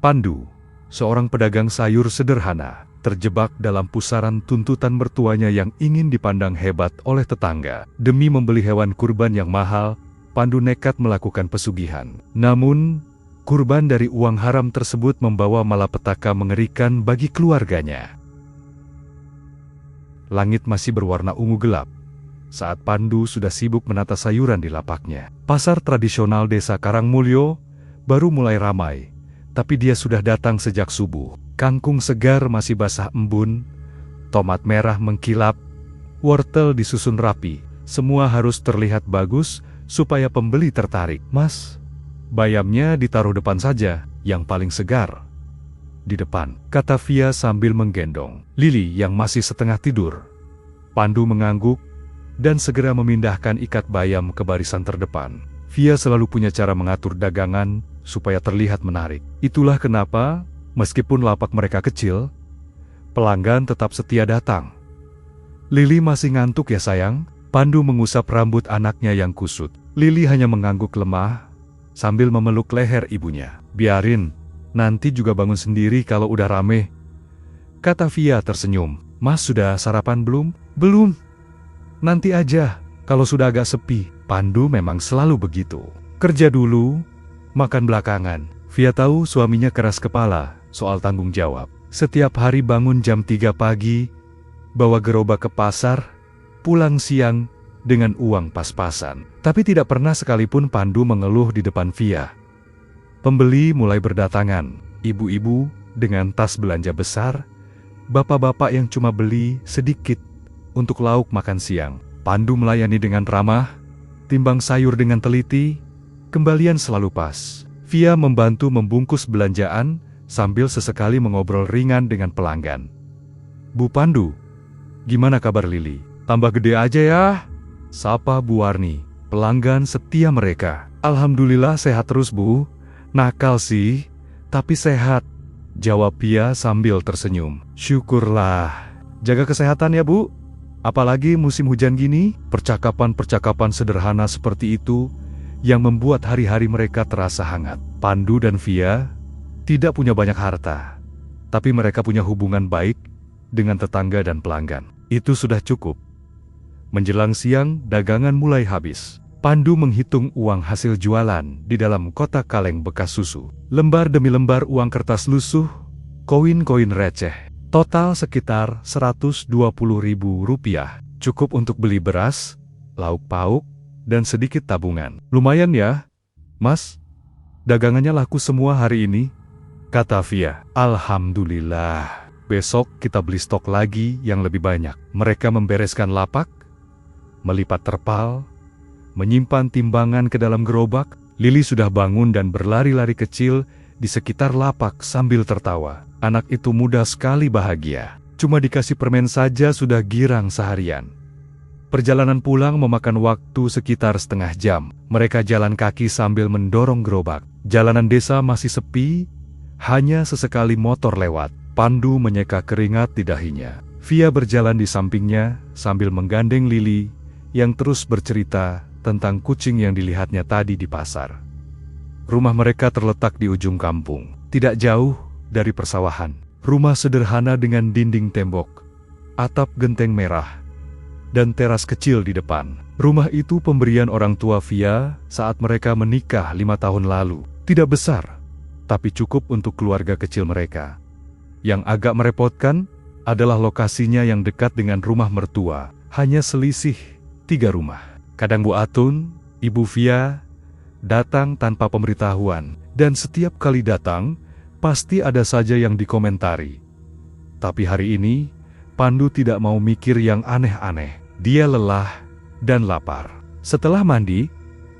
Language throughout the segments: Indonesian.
Pandu, seorang pedagang sayur sederhana, terjebak dalam pusaran tuntutan mertuanya yang ingin dipandang hebat oleh tetangga. Demi membeli hewan kurban yang mahal, Pandu nekat melakukan pesugihan. Namun, kurban dari uang haram tersebut membawa malapetaka mengerikan bagi keluarganya. Langit masih berwarna ungu gelap saat Pandu sudah sibuk menata sayuran di lapaknya. Pasar tradisional desa Karangmulyo baru mulai ramai, tapi dia sudah datang sejak subuh. Kangkung segar masih basah embun, tomat merah mengkilap, wortel disusun rapi. Semua harus terlihat bagus supaya pembeli tertarik. Mas, bayamnya ditaruh depan saja, yang paling segar. Di depan, kata Via sambil menggendong Lili yang masih setengah tidur. Pandu mengangguk dan segera memindahkan ikat bayam ke barisan terdepan. Via selalu punya cara mengatur dagangan supaya terlihat menarik. Itulah kenapa, meskipun lapak mereka kecil, pelanggan tetap setia datang. Lili masih ngantuk ya sayang? Pandu mengusap rambut anaknya yang kusut. Lili hanya mengangguk lemah sambil memeluk leher ibunya. Biarin, nanti juga bangun sendiri kalau udah rame, kata Via tersenyum. Mas sudah sarapan belum? Belum. Nanti aja, kalau sudah agak sepi. Pandu memang selalu begitu. Kerja dulu, makan belakangan. Via tahu suaminya keras kepala soal tanggung jawab. Setiap hari bangun jam 3 pagi, bawa gerobak ke pasar, pulang siang dengan uang pas-pasan. Tapi tidak pernah sekalipun Pandu mengeluh di depan Via. Pembeli mulai berdatangan, ibu-ibu dengan tas belanja besar, bapak-bapak yang cuma beli sedikit untuk lauk makan siang. Pandu melayani dengan ramah, timbang sayur dengan teliti, kembalian selalu pas. Via membantu membungkus belanjaan sambil sesekali mengobrol ringan dengan pelanggan. Bu Pandu, gimana kabar Lili? Tambah gede aja ya, sapa Bu Warni, pelanggan setia mereka. Alhamdulillah sehat terus Bu, nakal sih, tapi sehat, jawab Via sambil tersenyum. Syukurlah, jaga kesehatan ya Bu. Apalagi musim hujan gini, percakapan-percakapan sederhana seperti itu yang membuat hari-hari mereka terasa hangat. Pandu dan Via tidak punya banyak harta, tapi mereka punya hubungan baik dengan tetangga dan pelanggan. Itu sudah cukup. Menjelang siang, dagangan mulai habis. Pandu menghitung uang hasil jualan di dalam kotak kaleng bekas susu. Lembar demi lembar uang kertas lusuh, koin-koin receh. Total sekitar Rp120.000. Cukup untuk beli beras, lauk pauk, dan sedikit tabungan. Lumayan ya, Mas. Dagangannya laku semua hari ini, kata Via. Alhamdulillah. Besok kita beli stok lagi yang lebih banyak. Mereka membereskan lapak, melipat terpal, menyimpan timbangan ke dalam gerobak. Lili sudah bangun dan berlari-lari kecil di sekitar lapak sambil tertawa. Anak itu mudah sekali bahagia. Cuma dikasih permen saja sudah girang seharian. Perjalanan pulang memakan waktu sekitar setengah jam. Mereka jalan kaki sambil mendorong gerobak. Jalanan desa masih sepi, hanya sesekali motor lewat. Pandu menyeka keringat di dahinya. Via berjalan di sampingnya sambil menggandeng Lili yang terus bercerita tentang kucing yang dilihatnya tadi di pasar. Rumah mereka terletak di ujung kampung, tidak jauh dari persawahan. Rumah sederhana dengan dinding tembok, atap genteng merah, dan teras kecil di depan. Rumah itu pemberian orang tua Via saat mereka menikah 5 tahun lalu. Tidak besar, tapi cukup untuk keluarga kecil mereka. Yang agak merepotkan adalah lokasinya yang dekat dengan rumah mertua, hanya selisih 3 rumah. Kadang Bu Atun, Ibu Via, datang tanpa pemberitahuan, dan setiap kali datang, pasti ada saja yang dikomentari. Tapi hari ini, Pandu tidak mau mikir yang aneh-aneh. Dia lelah dan lapar. Setelah mandi,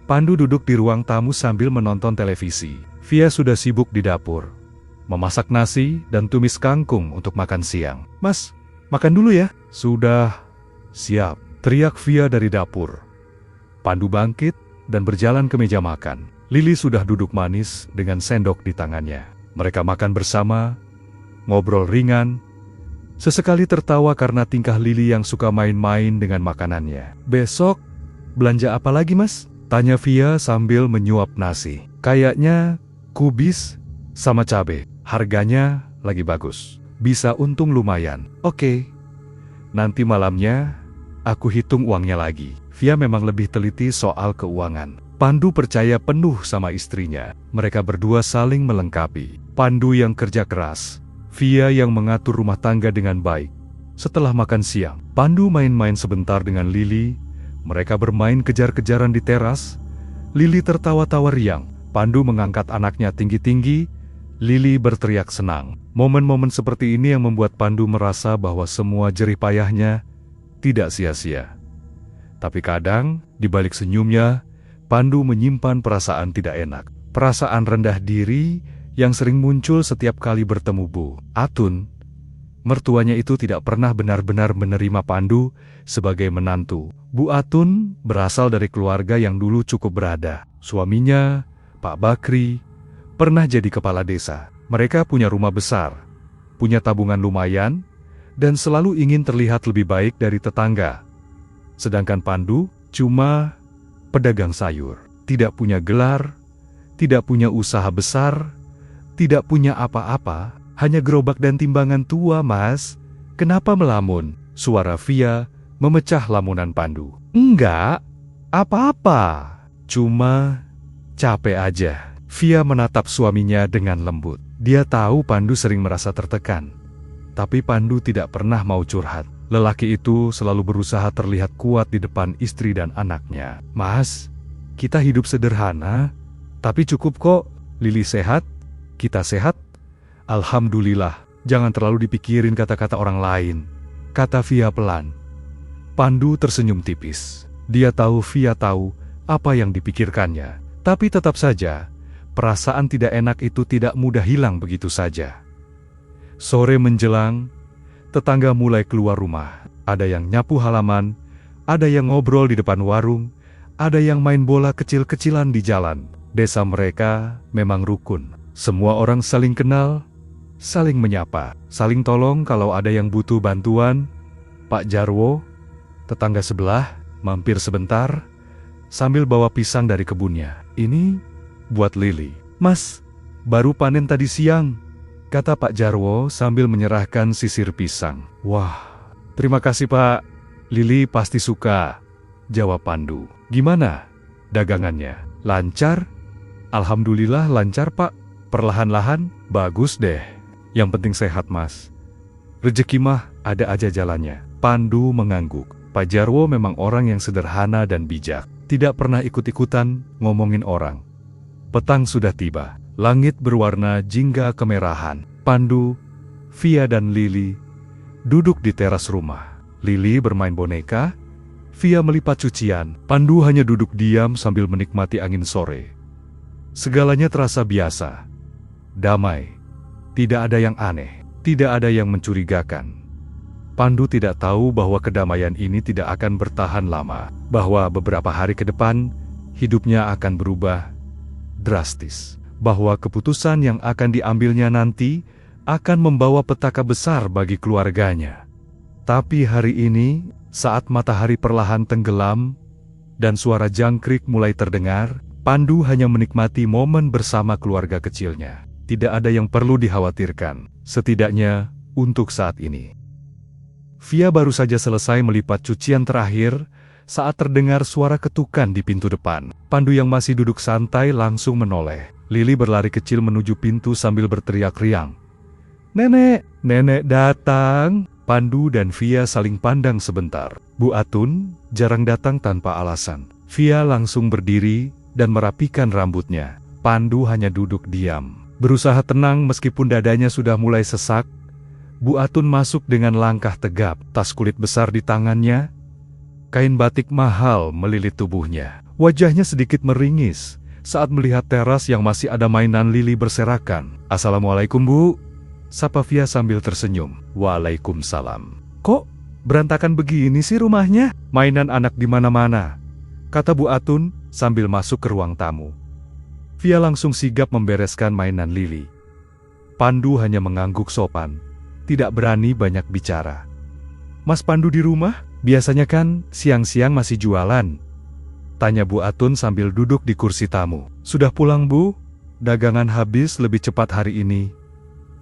Pandu duduk di ruang tamu sambil menonton televisi. Via sudah sibuk di dapur, memasak nasi dan tumis kangkung untuk makan siang. Mas, makan dulu ya. Sudah, siap, teriak Via dari dapur. Pandu bangkit dan berjalan ke meja makan. Lili sudah duduk manis dengan sendok di tangannya. Mereka makan bersama, ngobrol ringan, sesekali tertawa karena tingkah Lili yang suka main-main dengan makanannya. Besok, belanja apa lagi Mas? Tanya Via sambil menyuap nasi. Kayaknya kubis sama cabe. Harganya lagi bagus. Bisa untung lumayan. Oke. Nanti malamnya, aku hitung uangnya lagi. Via memang lebih teliti soal keuangan. Pandu percaya penuh sama istrinya. Mereka berdua saling melengkapi. Pandu yang kerja keras, Via yang mengatur rumah tangga dengan baik. Setelah makan siang, Pandu main-main sebentar dengan Lili. Mereka bermain kejar-kejaran di teras. Lili tertawa-tawa riang. Pandu mengangkat anaknya tinggi-tinggi. Lili berteriak senang. Momen-momen seperti ini yang membuat Pandu merasa bahwa semua jerih payahnya tidak sia-sia. Tapi kadang, di balik senyumnya, Pandu menyimpan perasaan tidak enak. Perasaan rendah diri yang sering muncul setiap kali bertemu Bu Atun. Mertuanya itu tidak pernah benar-benar menerima Pandu sebagai menantu. Bu Atun berasal dari keluarga yang dulu cukup berada. Suaminya, Pak Bakri, pernah jadi kepala desa. Mereka punya rumah besar, punya tabungan lumayan, dan selalu ingin terlihat lebih baik dari tetangga. Sedangkan Pandu cuma pedagang sayur, tidak punya gelar, tidak punya usaha besar, tidak punya apa-apa, hanya gerobak dan timbangan tua, Mas. Kenapa melamun? Suara Via memecah lamunan Pandu. Enggak, apa-apa, cuma capek aja. Via menatap suaminya dengan lembut. Dia tahu Pandu sering merasa tertekan. Tapi Pandu tidak pernah mau curhat. Lelaki itu selalu berusaha terlihat kuat di depan istri dan anaknya. Mas, kita hidup sederhana, tapi cukup kok. Lili sehat, kita sehat. Alhamdulillah, jangan terlalu dipikirin kata-kata orang lain, kata Via pelan. Pandu tersenyum tipis. Dia tahu Via tahu apa yang dipikirkannya. Tapi tetap saja, perasaan tidak enak itu tidak mudah hilang begitu saja. Sore menjelang, tetangga mulai keluar rumah. Ada yang nyapu halaman, ada yang ngobrol di depan warung, ada yang main bola kecil-kecilan di jalan. Desa mereka memang rukun. Semua orang saling kenal, saling menyapa, saling tolong kalau ada yang butuh bantuan. Pak Jarwo, tetangga sebelah, mampir sebentar, sambil bawa pisang dari kebunnya. Ini buat Lili. Mas, baru panen tadi siang, kata Pak Jarwo sambil menyerahkan sisir pisang. Wah, terima kasih Pak. Lili pasti suka, jawab Pandu. Gimana dagangannya? Lancar? Alhamdulillah lancar Pak. Perlahan-lahan, bagus deh. Yang penting sehat Mas. Rezeki mah ada aja jalannya. Pandu mengangguk. Pak Jarwo memang orang yang sederhana dan bijak. Tidak pernah ikut-ikutan ngomongin orang. Petang sudah tiba. Langit berwarna jingga kemerahan. Pandu, Via dan Lili duduk di teras rumah. Lili bermain boneka, Via melipat cucian. Pandu hanya duduk diam sambil menikmati angin sore. Segalanya terasa biasa, damai. Tidak ada yang aneh, tidak ada yang mencurigakan. Pandu tidak tahu bahwa kedamaian ini tidak akan bertahan lama, bahwa beberapa hari ke depan hidupnya akan berubah drastis, bahwa keputusan yang akan diambilnya nanti akan membawa petaka besar bagi keluarganya. Tapi hari ini, saat matahari perlahan tenggelam dan suara jangkrik mulai terdengar, Pandu hanya menikmati momen bersama keluarga kecilnya. Tidak ada yang perlu dikhawatirkan, setidaknya untuk saat ini. Via baru saja selesai melipat cucian terakhir saat terdengar suara ketukan di pintu depan. Pandu yang masih duduk santai langsung menoleh. Lili berlari kecil menuju pintu sambil berteriak riang. Nenek, nenek datang. Pandu dan Via saling pandang sebentar. Bu Atun jarang datang tanpa alasan. Via langsung berdiri dan merapikan rambutnya. Pandu hanya duduk diam, berusaha tenang meskipun dadanya sudah mulai sesak. Bu Atun masuk dengan langkah tegap, tas kulit besar di tangannya, kain batik mahal melilit tubuhnya. Wajahnya sedikit meringis saat melihat teras yang masih ada mainan Lili berserakan. Assalamualaikum Bu, sapa Via sambil tersenyum. Waalaikumsalam. Kok berantakan begini sih rumahnya? Mainan anak di mana-mana, kata Bu Atun sambil masuk ke ruang tamu. Via langsung sigap membereskan mainan Lili. Pandu hanya mengangguk sopan, tidak berani banyak bicara. Mas Pandu di rumah? Biasanya kan siang-siang masih jualan, tanya Bu Atun sambil duduk di kursi tamu. Sudah pulang Bu, dagangan habis lebih cepat hari ini,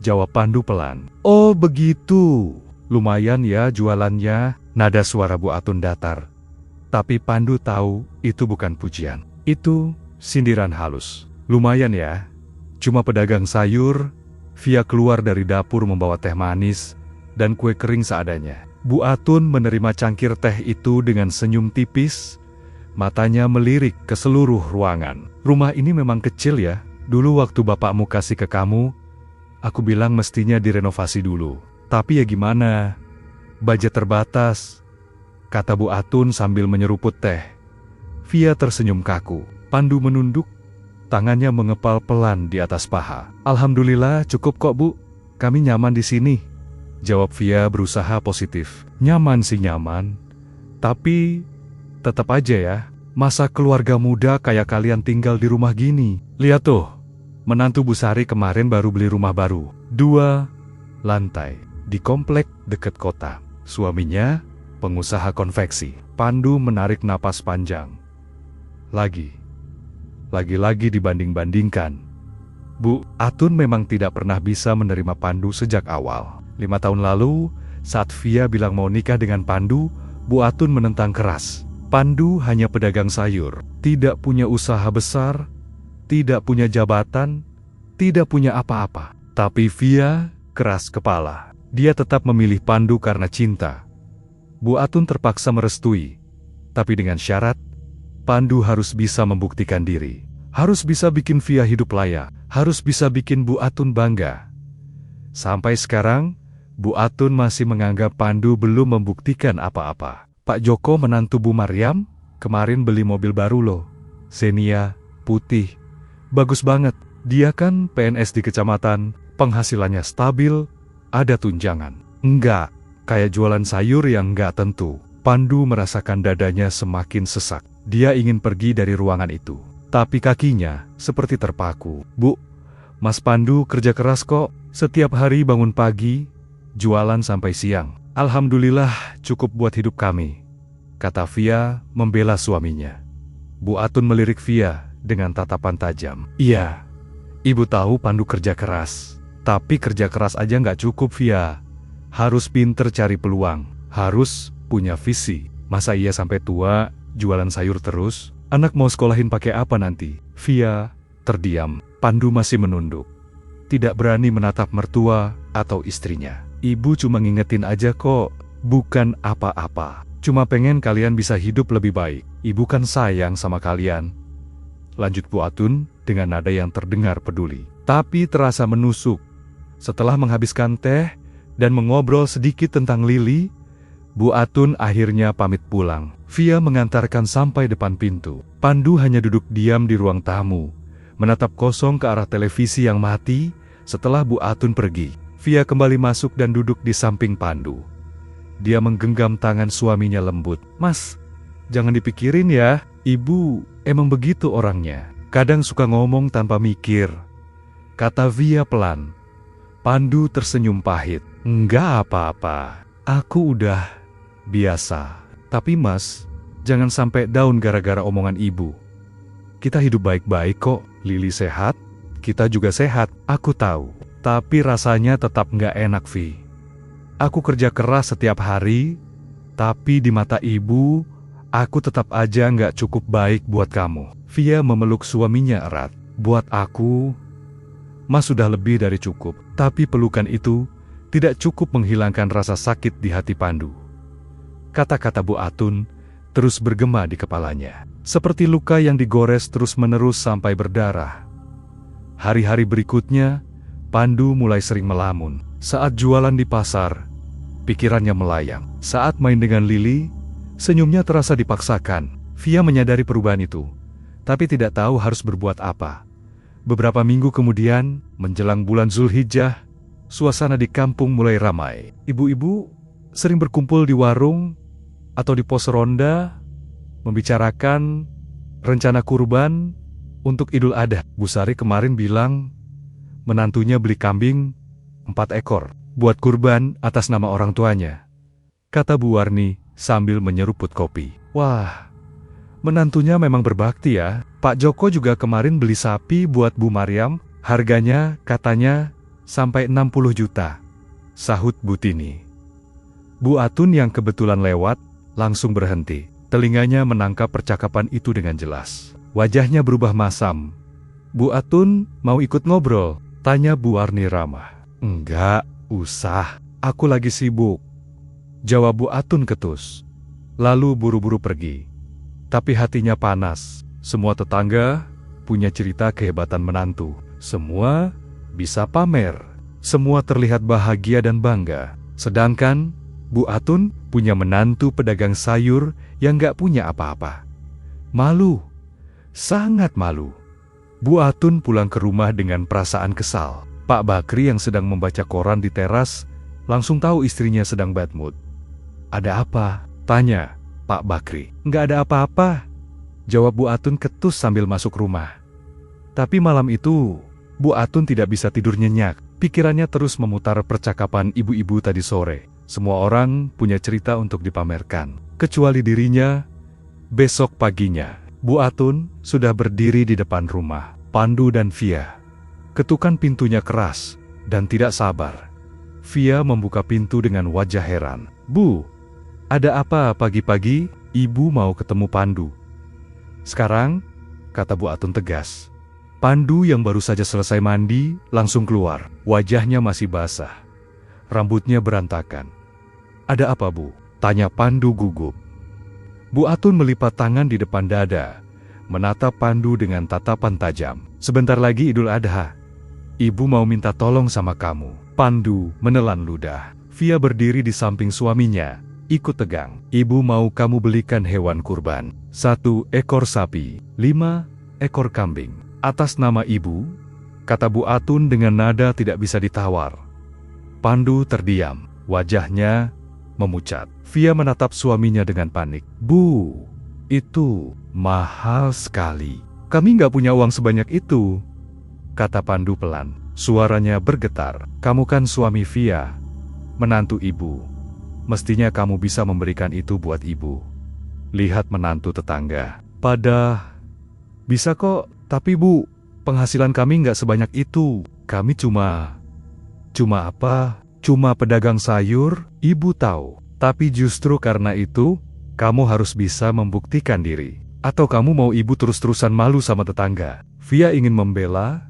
jawab Pandu pelan. Oh begitu, lumayan ya jualannya, nada suara Bu Atun datar. Tapi Pandu tahu itu bukan pujian, itu sindiran halus. Lumayan ya, cuma pedagang sayur. Via keluar dari dapur membawa teh manis dan kue kering seadanya. Bu Atun menerima cangkir teh itu dengan senyum tipis, matanya melirik ke seluruh ruangan. Rumah ini memang kecil ya, dulu waktu bapakmu kasih ke kamu, aku bilang mestinya direnovasi dulu. Tapi ya gimana, budget terbatas, kata Bu Atun sambil menyeruput teh. Via tersenyum kaku. Pandu menunduk, tangannya mengepal pelan di atas paha. Alhamdulillah cukup kok Bu, kami nyaman di sini. Jawab Via berusaha positif. Nyaman sih nyaman, tapi tetap aja ya, masa keluarga muda kayak kalian tinggal di rumah gini. Lihat tuh, menantu Bu Sari kemarin baru beli rumah baru, 2 lantai, di komplek dekat kota. Suaminya pengusaha konveksi. Pandu menarik napas panjang. Lagi-lagi dibanding-bandingkan. Bu Atun memang tidak pernah bisa menerima Pandu sejak awal. 5 tahun lalu, saat Via bilang mau nikah dengan Pandu, Bu Atun menentang keras. Pandu hanya pedagang sayur, tidak punya usaha besar, tidak punya jabatan, tidak punya apa-apa. Tapi Via keras kepala. Dia tetap memilih Pandu karena cinta. Bu Atun terpaksa merestui, tapi dengan syarat, Pandu harus bisa membuktikan diri. Harus bisa bikin Via hidup layak, harus bisa bikin Bu Atun bangga. Sampai sekarang, Bu Atun masih menganggap Pandu belum membuktikan apa-apa. Pak Joko menantu Bu Maryam, kemarin beli mobil baru loh. Xenia, putih. Bagus banget. Dia kan PNS di kecamatan, penghasilannya stabil, ada tunjangan. Enggak, kayak jualan sayur yang enggak tentu. Pandu merasakan dadanya semakin sesak. Dia ingin pergi dari ruangan itu. Tapi kakinya seperti terpaku. Bu, Mas Pandu kerja keras kok. Setiap hari bangun pagi, jualan sampai siang. Alhamdulillah cukup buat hidup kami, kata Via membela suaminya. Bu Atun melirik Via dengan tatapan tajam. Iya, ibu tahu Pandu kerja keras. Tapi kerja keras aja nggak cukup Via. Harus pinter cari peluang. Harus punya visi. Masa iya sampai tua jualan sayur terus? Anak mau sekolahin pakai apa nanti? Via terdiam. Pandu masih menunduk. Tidak berani menatap mertua atau istrinya. Ibu cuma ngingetin aja kok, bukan apa-apa. Cuma pengen kalian bisa hidup lebih baik. Ibu kan sayang sama kalian. Lanjut Bu Atun dengan nada yang terdengar peduli, tapi terasa menusuk. Setelah menghabiskan teh dan mengobrol sedikit tentang Lili, Bu Atun akhirnya pamit pulang. Via mengantarkan sampai depan pintu. Pandu hanya duduk diam di ruang tamu, menatap kosong ke arah televisi yang mati. Setelah Bu Atun pergi, Via kembali masuk dan duduk di samping Pandu. Dia menggenggam tangan suaminya lembut. Mas, jangan dipikirin ya, ibu emang begitu orangnya. Kadang suka ngomong tanpa mikir, kata Via pelan. Pandu tersenyum pahit. Enggak apa-apa, aku udah biasa. Tapi mas, jangan sampai down gara-gara omongan ibu. Kita hidup baik-baik kok, Lili sehat, kita juga sehat, aku tahu. Tapi rasanya tetap nggak enak, Vi. Aku kerja keras setiap hari, tapi di mata ibu, aku tetap aja nggak cukup baik buat kamu. Via memeluk suaminya erat. Buat aku, Mas sudah lebih dari cukup. Tapi pelukan itu tidak cukup menghilangkan rasa sakit di hati Pandu. Kata-kata Bu Atun terus bergema di kepalanya. Seperti luka yang digores terus-menerus sampai berdarah. Hari-hari berikutnya, Pandu mulai sering melamun. Saat jualan di pasar, pikirannya melayang. Saat main dengan Lili, senyumnya terasa dipaksakan. Via menyadari perubahan itu, tapi tidak tahu harus berbuat apa. Beberapa minggu kemudian, menjelang bulan Zulhijjah, suasana di kampung mulai ramai. Ibu-ibu sering berkumpul di warung atau di pos ronda, membicarakan rencana kurban untuk Idul Adha. Bu Sari kemarin bilang, menantunya beli kambing 4 ekor, buat kurban atas nama orang tuanya, kata Bu Warni sambil menyeruput kopi. Wah, menantunya memang berbakti ya. Pak Joko juga kemarin beli sapi buat Bu Maryam, harganya katanya sampai 60 juta, sahut Butini. Bu Atun yang kebetulan lewat, langsung berhenti. Telinganya menangkap percakapan itu dengan jelas. Wajahnya berubah masam. Bu Atun mau ikut ngobrol? Tanya Bu Arni ramah. Enggak usah, aku lagi sibuk, jawab Bu Atun ketus. Lalu buru-buru pergi. Tapi hatinya panas. Semua tetangga punya cerita kehebatan menantu. Semua bisa pamer. Semua terlihat bahagia dan bangga. Sedangkan Bu Atun punya menantu pedagang sayur yang gak punya apa-apa. Malu, sangat malu. Bu Atun pulang ke rumah dengan perasaan kesal. Pak Bakri yang sedang membaca koran di teras langsung tahu istrinya sedang bad mood. Ada apa? Tanya Pak Bakri. Nggak ada apa-apa, jawab Bu Atun ketus sambil masuk rumah. Tapi malam itu, Bu Atun tidak bisa tidur nyenyak. Pikirannya terus memutar percakapan ibu-ibu tadi sore. Semua orang punya cerita untuk dipamerkan, kecuali dirinya. Besok paginya, Bu Atun sudah berdiri di depan rumah Pandu dan Via. Ketukan pintunya keras dan tidak sabar. Via membuka pintu dengan wajah heran. Bu, ada apa pagi-pagi? Ibu mau ketemu Pandu. Sekarang, kata Bu Atun tegas. Pandu yang baru saja selesai mandi langsung keluar. Wajahnya masih basah. Rambutnya berantakan. Ada apa, Bu? Tanya Pandu gugup. Bu Atun melipat tangan di depan dada, menatap Pandu dengan tatapan tajam. Sebentar lagi Idul Adha. Ibu mau minta tolong sama kamu. Pandu menelan ludah. Via berdiri di samping suaminya, ikut tegang. Ibu mau kamu belikan hewan kurban. 1 ekor sapi, 5 ekor kambing. Atas nama ibu, kata Bu Atun dengan nada tidak bisa ditawar. Pandu terdiam, wajahnya memucat. Via menatap suaminya dengan panik. Bu, itu mahal sekali. Kami nggak punya uang sebanyak itu, kata Pandu pelan. Suaranya bergetar. Kamu kan suami Via, menantu ibu. Mestinya kamu bisa memberikan itu buat ibu. Lihat menantu tetangga. Bisa kok, tapi Bu, penghasilan kami nggak sebanyak itu. Kami cuma pedagang sayur, ibu tahu. Tapi justru karena itu, kamu harus bisa membuktikan diri. Atau kamu mau ibu terus-terusan malu sama tetangga? Via ingin membela,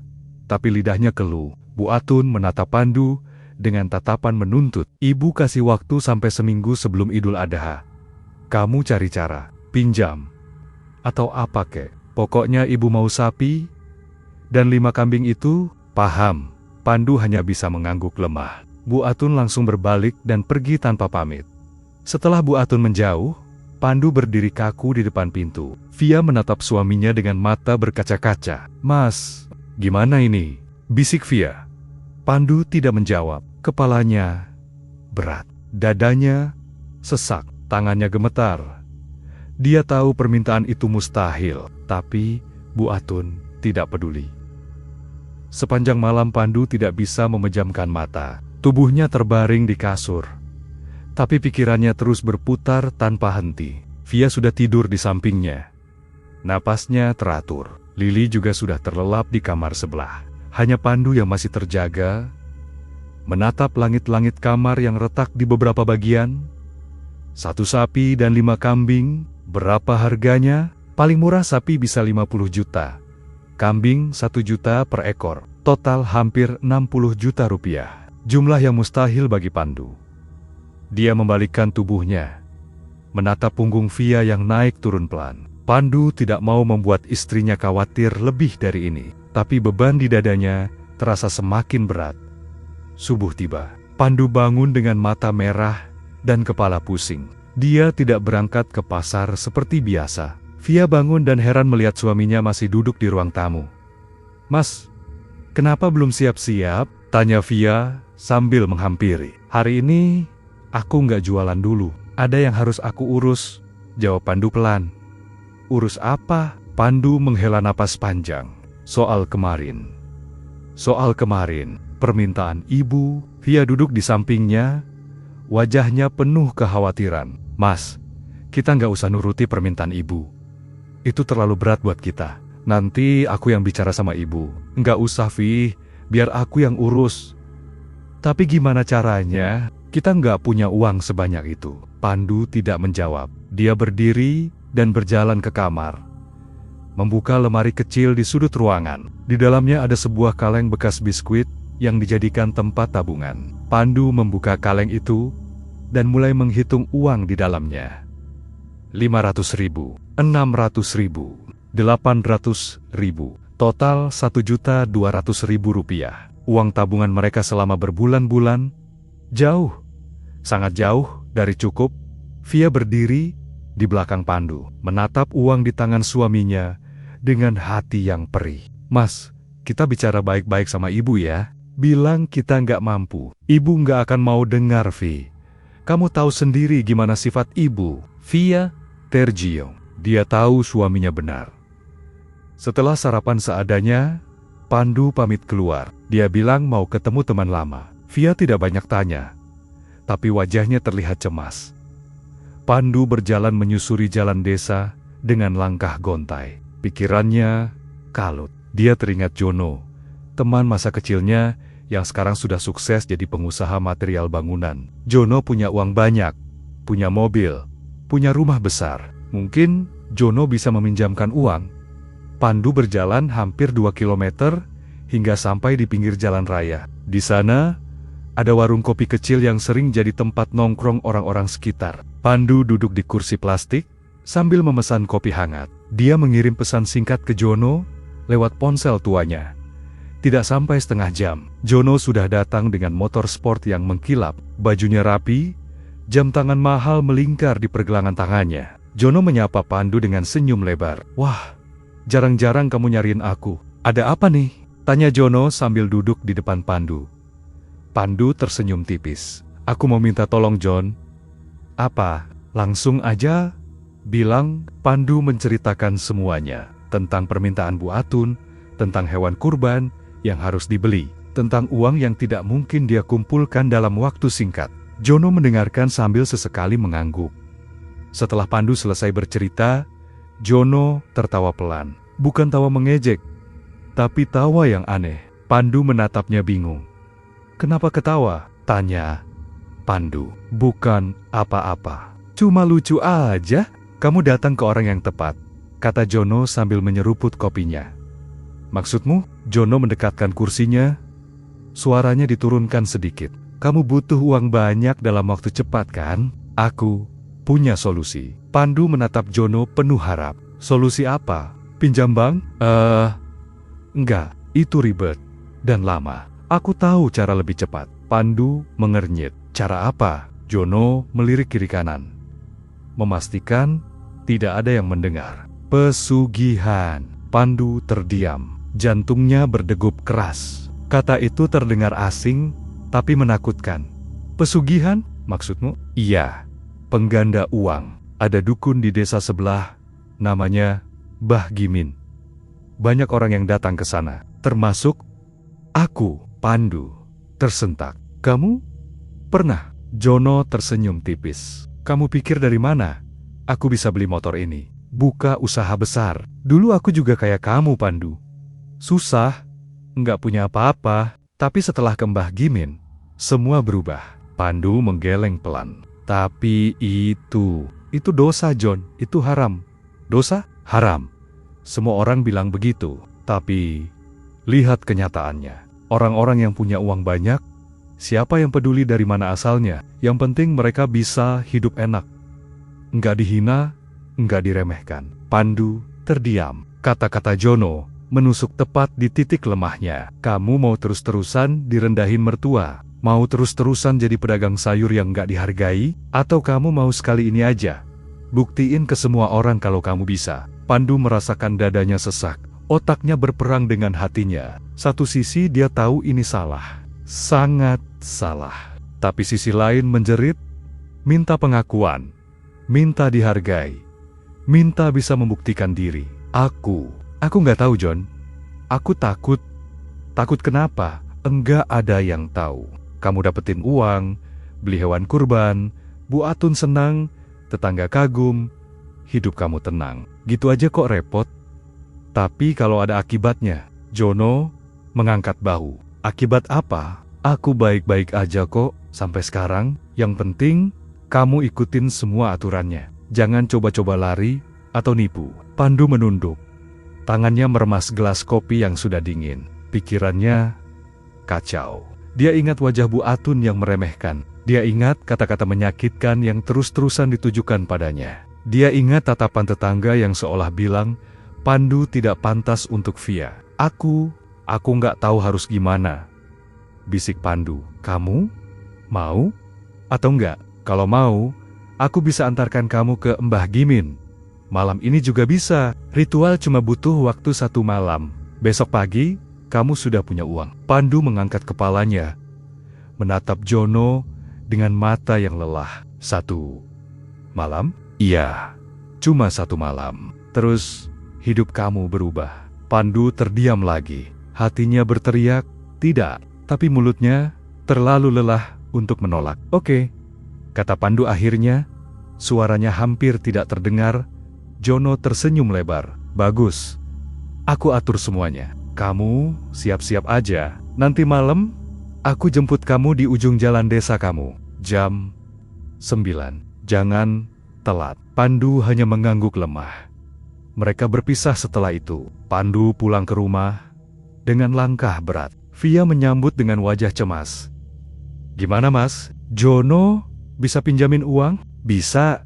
tapi lidahnya keluh. Bu Atun menatap Pandu dengan tatapan menuntut. Ibu kasih waktu sampai seminggu sebelum Idul Adha. Kamu cari cara, pinjam, atau apa kek. Pokoknya ibu mau sapi, dan 5 kambing itu, paham. Pandu hanya bisa mengangguk lemah. Bu Atun langsung berbalik dan pergi tanpa pamit. Setelah Bu Atun menjauh, Pandu berdiri kaku di depan pintu. Via menatap suaminya dengan mata berkaca-kaca. Mas, gimana ini? Bisik Via. Pandu tidak menjawab. Kepalanya berat. Dadanya sesak. Tangannya gemetar. Dia tahu permintaan itu mustahil. Tapi Bu Atun tidak peduli. Sepanjang malam Pandu tidak bisa memejamkan mata. Tubuhnya terbaring di kasur. Tapi pikirannya terus berputar tanpa henti. Via sudah tidur di sampingnya. Napasnya teratur. Lili juga sudah terlelap di kamar sebelah. Hanya Pandu yang masih terjaga, menatap langit-langit kamar yang retak di beberapa bagian. 1 sapi dan 5 kambing, berapa harganya? Paling murah sapi bisa 50 juta. Kambing 1 juta per ekor. Total hampir 60 juta rupiah. Jumlah yang mustahil bagi Pandu. Dia membalikkan tubuhnya, menatap punggung Via yang naik turun pelan. Pandu tidak mau membuat istrinya khawatir lebih dari ini. Tapi beban di dadanya terasa semakin berat. Subuh tiba. Pandu bangun dengan mata merah dan kepala pusing. Dia tidak berangkat ke pasar seperti biasa. Via bangun dan heran melihat suaminya masih duduk di ruang tamu. Mas, kenapa belum siap-siap? Tanya Via sambil menghampiri. Hari ini aku nggak jualan dulu. Ada yang harus aku urus, jawab Pandu pelan. Urus apa? Pandu menghela napas panjang. Soal kemarin, permintaan ibu. Via duduk di sampingnya, wajahnya penuh kekhawatiran. Mas, kita nggak usah nuruti permintaan ibu. Itu terlalu berat buat kita. Nanti aku yang bicara sama ibu. Nggak usah, Vi, biar aku yang urus, Tapi gimana caranya? Kita nggak punya uang sebanyak itu. Pandu tidak menjawab. Dia berdiri dan berjalan ke kamar. Membuka lemari kecil di sudut ruangan. Di dalamnya ada sebuah kaleng bekas biskuit yang dijadikan tempat tabungan. Pandu membuka kaleng itu dan mulai menghitung uang di dalamnya. 500.000, 600.000, 800.000, total 1.200.000 rupiah. Uang tabungan mereka selama berbulan-bulan, jauh, sangat jauh dari cukup. Via berdiri di belakang Pandu, menatap uang di tangan suaminya dengan hati yang perih. Mas, kita bicara baik-baik sama ibu ya. Bilang kita nggak mampu. Ibu nggak akan mau dengar, Vi. Kamu tahu sendiri gimana sifat ibu. Via tergiung. Dia tahu suaminya benar. Setelah sarapan seadanya, Pandu pamit keluar. Dia bilang mau ketemu teman lama. Via tidak banyak tanya, tapi wajahnya terlihat cemas. Pandu berjalan menyusuri jalan desa dengan langkah gontai. Pikirannya kalut. Dia teringat Jono, teman masa kecilnya yang sekarang sudah sukses jadi pengusaha material bangunan. Jono punya uang banyak, punya mobil, punya rumah besar. Mungkin Jono bisa meminjamkan uang. Pandu berjalan hampir 2 kilometer hingga sampai di pinggir jalan raya. Di sana, ada warung kopi kecil yang sering jadi tempat nongkrong orang-orang sekitar. Pandu duduk di kursi plastik sambil memesan kopi hangat. Dia mengirim pesan singkat ke Jono lewat ponsel tuanya. Tidak sampai setengah jam, Jono sudah datang dengan motor sport yang mengkilap, bajunya rapi, jam tangan mahal melingkar di pergelangan tangannya. Jono menyapa Pandu dengan senyum lebar. Wah, jarang-jarang kamu nyariin aku. Ada apa nih? Tanya Jono sambil duduk di depan Pandu. Pandu tersenyum tipis. Aku mau minta tolong, John. Apa? Langsung aja bilang. Pandu menceritakan semuanya. Tentang permintaan Bu Atun, tentang hewan kurban yang harus dibeli, tentang uang yang tidak mungkin dia kumpulkan dalam waktu singkat. Jono mendengarkan sambil sesekali mengangguk. Setelah Pandu selesai bercerita, Jono tertawa pelan. Bukan tawa mengejek, tapi tawa yang aneh. Pandu menatapnya bingung. Kenapa ketawa? Tanya Pandu. Bukan apa-apa. Cuma lucu aja. Kamu datang ke orang yang tepat, kata Jono sambil menyeruput kopinya. Maksudmu? Jono mendekatkan kursinya. Suaranya diturunkan sedikit. Kamu butuh uang banyak dalam waktu cepat kan? Aku punya solusi. Pandu menatap Jono penuh harap. Solusi apa? Pinjam bank? Enggak. Itu ribet dan lama. Aku tahu cara lebih cepat. Pandu mengernyit. Cara apa? Jono melirik kiri kanan, memastikan tidak ada yang mendengar. Pesugihan. Pandu terdiam. Jantungnya berdegup keras. Kata itu terdengar asing, tapi menakutkan. Pesugihan? Maksudmu? Iya. Pengganda uang. Ada dukun di desa sebelah, namanya Bah Gimin. Banyak orang yang datang ke sana, termasuk aku. Pandu tersentak. Kamu? Pernah? Jono tersenyum tipis. Kamu pikir dari mana aku bisa beli motor ini? Buka usaha besar. Dulu aku juga kayak kamu, Pandu. Susah, nggak punya apa-apa. Tapi setelah ke Mbah Gimin, semua berubah. Pandu menggeleng pelan. Tapi itu dosa, John. Itu haram. Dosa? Haram. Semua orang bilang begitu. Tapi lihat kenyataannya. Orang-orang yang punya uang banyak, siapa yang peduli dari mana asalnya? Yang penting mereka bisa hidup enak. Nggak dihina, nggak diremehkan. Pandu terdiam. Kata-kata Jono menusuk tepat di titik lemahnya. Kamu mau terus-terusan direndahin mertua? Mau terus-terusan jadi pedagang sayur yang nggak dihargai? Atau kamu mau sekali ini aja? Buktiin ke semua orang kalau kamu bisa. Pandu merasakan dadanya sesak. Otaknya berperang dengan hatinya. Satu sisi dia tahu ini salah. Sangat salah. Tapi sisi lain menjerit, minta pengakuan, minta dihargai, minta bisa membuktikan diri. Aku nggak tahu, John. Aku takut. Takut kenapa? Enggak ada yang tahu. Kamu dapetin uang, beli hewan kurban, Bu Atun senang, tetangga kagum, hidup kamu tenang. Gitu aja kok repot. Tapi kalau ada akibatnya, Jono mengangkat bahu. Akibat apa? Aku baik-baik aja kok, sampai sekarang. Yang penting, kamu ikutin semua aturannya. Jangan coba-coba lari atau nipu. Pandu menunduk. Tangannya meremas gelas kopi yang sudah dingin. Pikirannya kacau. Dia ingat wajah Bu Atun yang meremehkan. Dia ingat kata-kata menyakitkan yang terus-terusan ditujukan padanya. Dia ingat tatapan tetangga yang seolah bilang, Pandu tidak pantas untuk Via. Aku nggak tahu harus gimana. Bisik Pandu, kamu mau atau enggak? Kalau mau, aku bisa antarkan kamu ke Mbah Gimin. Malam ini juga bisa. Ritual cuma butuh waktu 1 malam. Besok pagi, kamu sudah punya uang. Pandu mengangkat kepalanya, menatap Jono dengan mata yang lelah. 1 malam? Iya, cuma 1 malam. Terus, hidup kamu berubah. Pandu terdiam lagi. Hatinya berteriak, tidak. Tapi mulutnya terlalu lelah untuk menolak. Oke, kata Pandu akhirnya. Suaranya hampir tidak terdengar. Jono tersenyum lebar. Bagus, aku atur semuanya. Kamu siap-siap aja. Nanti malam, aku jemput kamu di ujung jalan desa kamu. Jam 9. Jangan telat. Pandu hanya mengangguk lemah. Mereka berpisah setelah itu. Pandu pulang ke rumah dengan langkah berat. Via menyambut dengan wajah cemas. Gimana mas? Jono bisa pinjamin uang? Bisa.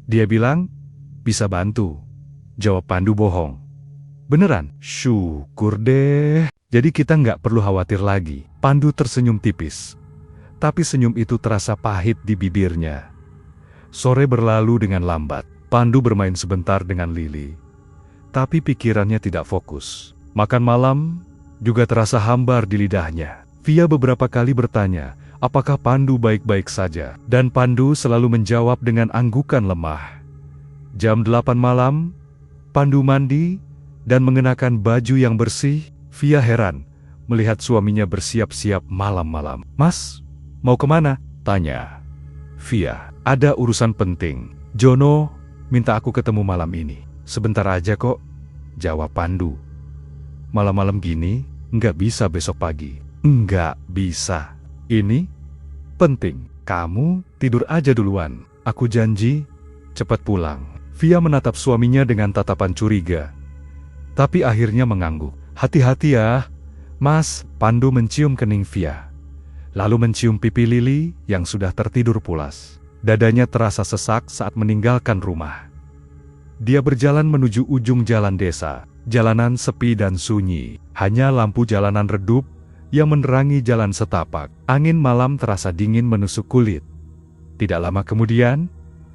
Dia bilang, bisa bantu. Jawab Pandu bohong. Beneran? Syukur deh. Jadi kita nggak perlu khawatir lagi. Pandu tersenyum tipis. Tapi senyum itu terasa pahit di bibirnya. Sore berlalu dengan lambat. Pandu bermain sebentar dengan Lili. Tapi pikirannya tidak fokus. Makan malam juga terasa hambar di lidahnya. Via beberapa kali bertanya, apakah Pandu baik-baik saja? Dan Pandu selalu menjawab dengan anggukan lemah. Jam 8 malam, Pandu mandi dan mengenakan baju yang bersih. Via heran melihat suaminya bersiap-siap malam-malam. Mas, mau kemana? Tanya Via. Ada urusan penting. Jono minta aku ketemu malam ini. Sebentar aja kok, jawab Pandu. Malam-malam gini, nggak bisa besok pagi. Nggak bisa. Ini penting. Kamu tidur aja duluan. Aku janji cepat pulang. Via menatap suaminya dengan tatapan curiga. Tapi akhirnya mengangguk. Hati-hati ya, Mas. Pandu mencium kening Via. Lalu mencium pipi Lili yang sudah tertidur pulas. Dadanya terasa sesak saat meninggalkan rumah. Dia berjalan menuju ujung jalan desa. Jalanan sepi dan sunyi. Hanya lampu jalanan redup yang menerangi jalan setapak. Angin malam terasa dingin menusuk kulit. Tidak lama kemudian,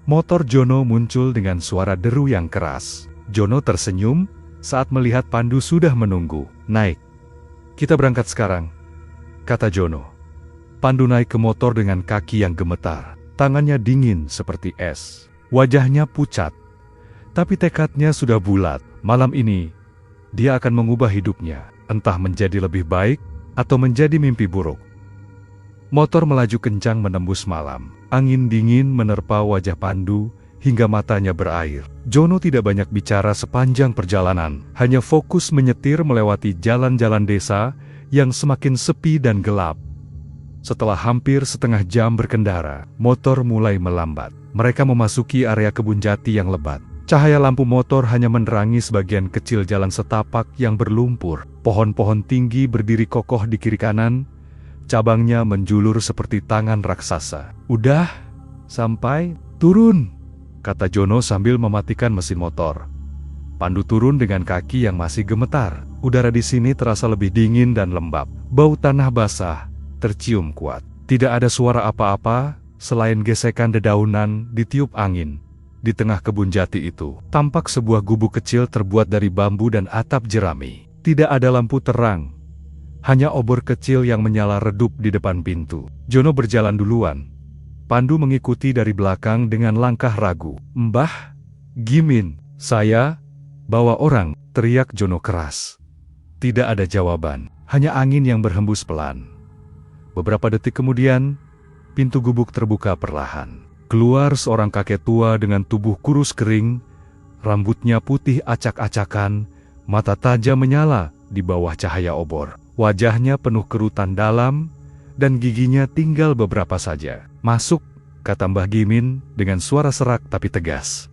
motor Jono muncul dengan suara deru yang keras. Jono tersenyum saat melihat Pandu sudah menunggu. Naik. Kita berangkat sekarang, kata Jono. Pandu naik ke motor dengan kaki yang gemetar. Tangannya dingin seperti es. Wajahnya pucat. Tapi tekadnya sudah bulat. Malam ini, dia akan mengubah hidupnya. Entah menjadi lebih baik atau menjadi mimpi buruk. Motor melaju kencang menembus malam. Angin dingin menerpa wajah Pandu hingga matanya berair. Jono tidak banyak bicara sepanjang perjalanan. Hanya fokus menyetir melewati jalan-jalan desa yang semakin sepi dan gelap. Setelah hampir setengah jam berkendara, motor mulai melambat. Mereka memasuki area kebun jati yang lebat. Cahaya lampu motor hanya menerangi sebagian kecil jalan setapak yang berlumpur. Pohon-pohon tinggi berdiri kokoh di kiri kanan, cabangnya menjulur seperti tangan raksasa. Udah, sampai, turun, kata Jono sambil mematikan mesin motor. Pandu turun dengan kaki yang masih gemetar. Udara di sini terasa lebih dingin dan lembab. Bau tanah basah tercium kuat. Tidak ada suara apa-apa selain gesekan dedaunan ditiup angin. Di tengah kebun jati itu, tampak sebuah gubuk kecil terbuat dari bambu dan atap jerami. Tidak ada lampu terang, hanya obor kecil yang menyala redup di depan pintu. Jono berjalan duluan. Pandu mengikuti dari belakang dengan langkah ragu. Mbah Gimin, saya bawa orang, teriak Jono keras. Tidak ada jawaban, hanya angin yang berhembus pelan. Beberapa detik kemudian, pintu gubuk terbuka perlahan. Keluar seorang kakek tua dengan tubuh kurus kering, rambutnya putih acak-acakan, mata tajam menyala di bawah cahaya obor. Wajahnya penuh kerutan dalam, dan giginya tinggal beberapa saja. "Masuk," kata Mbah Gimin dengan suara serak tapi tegas.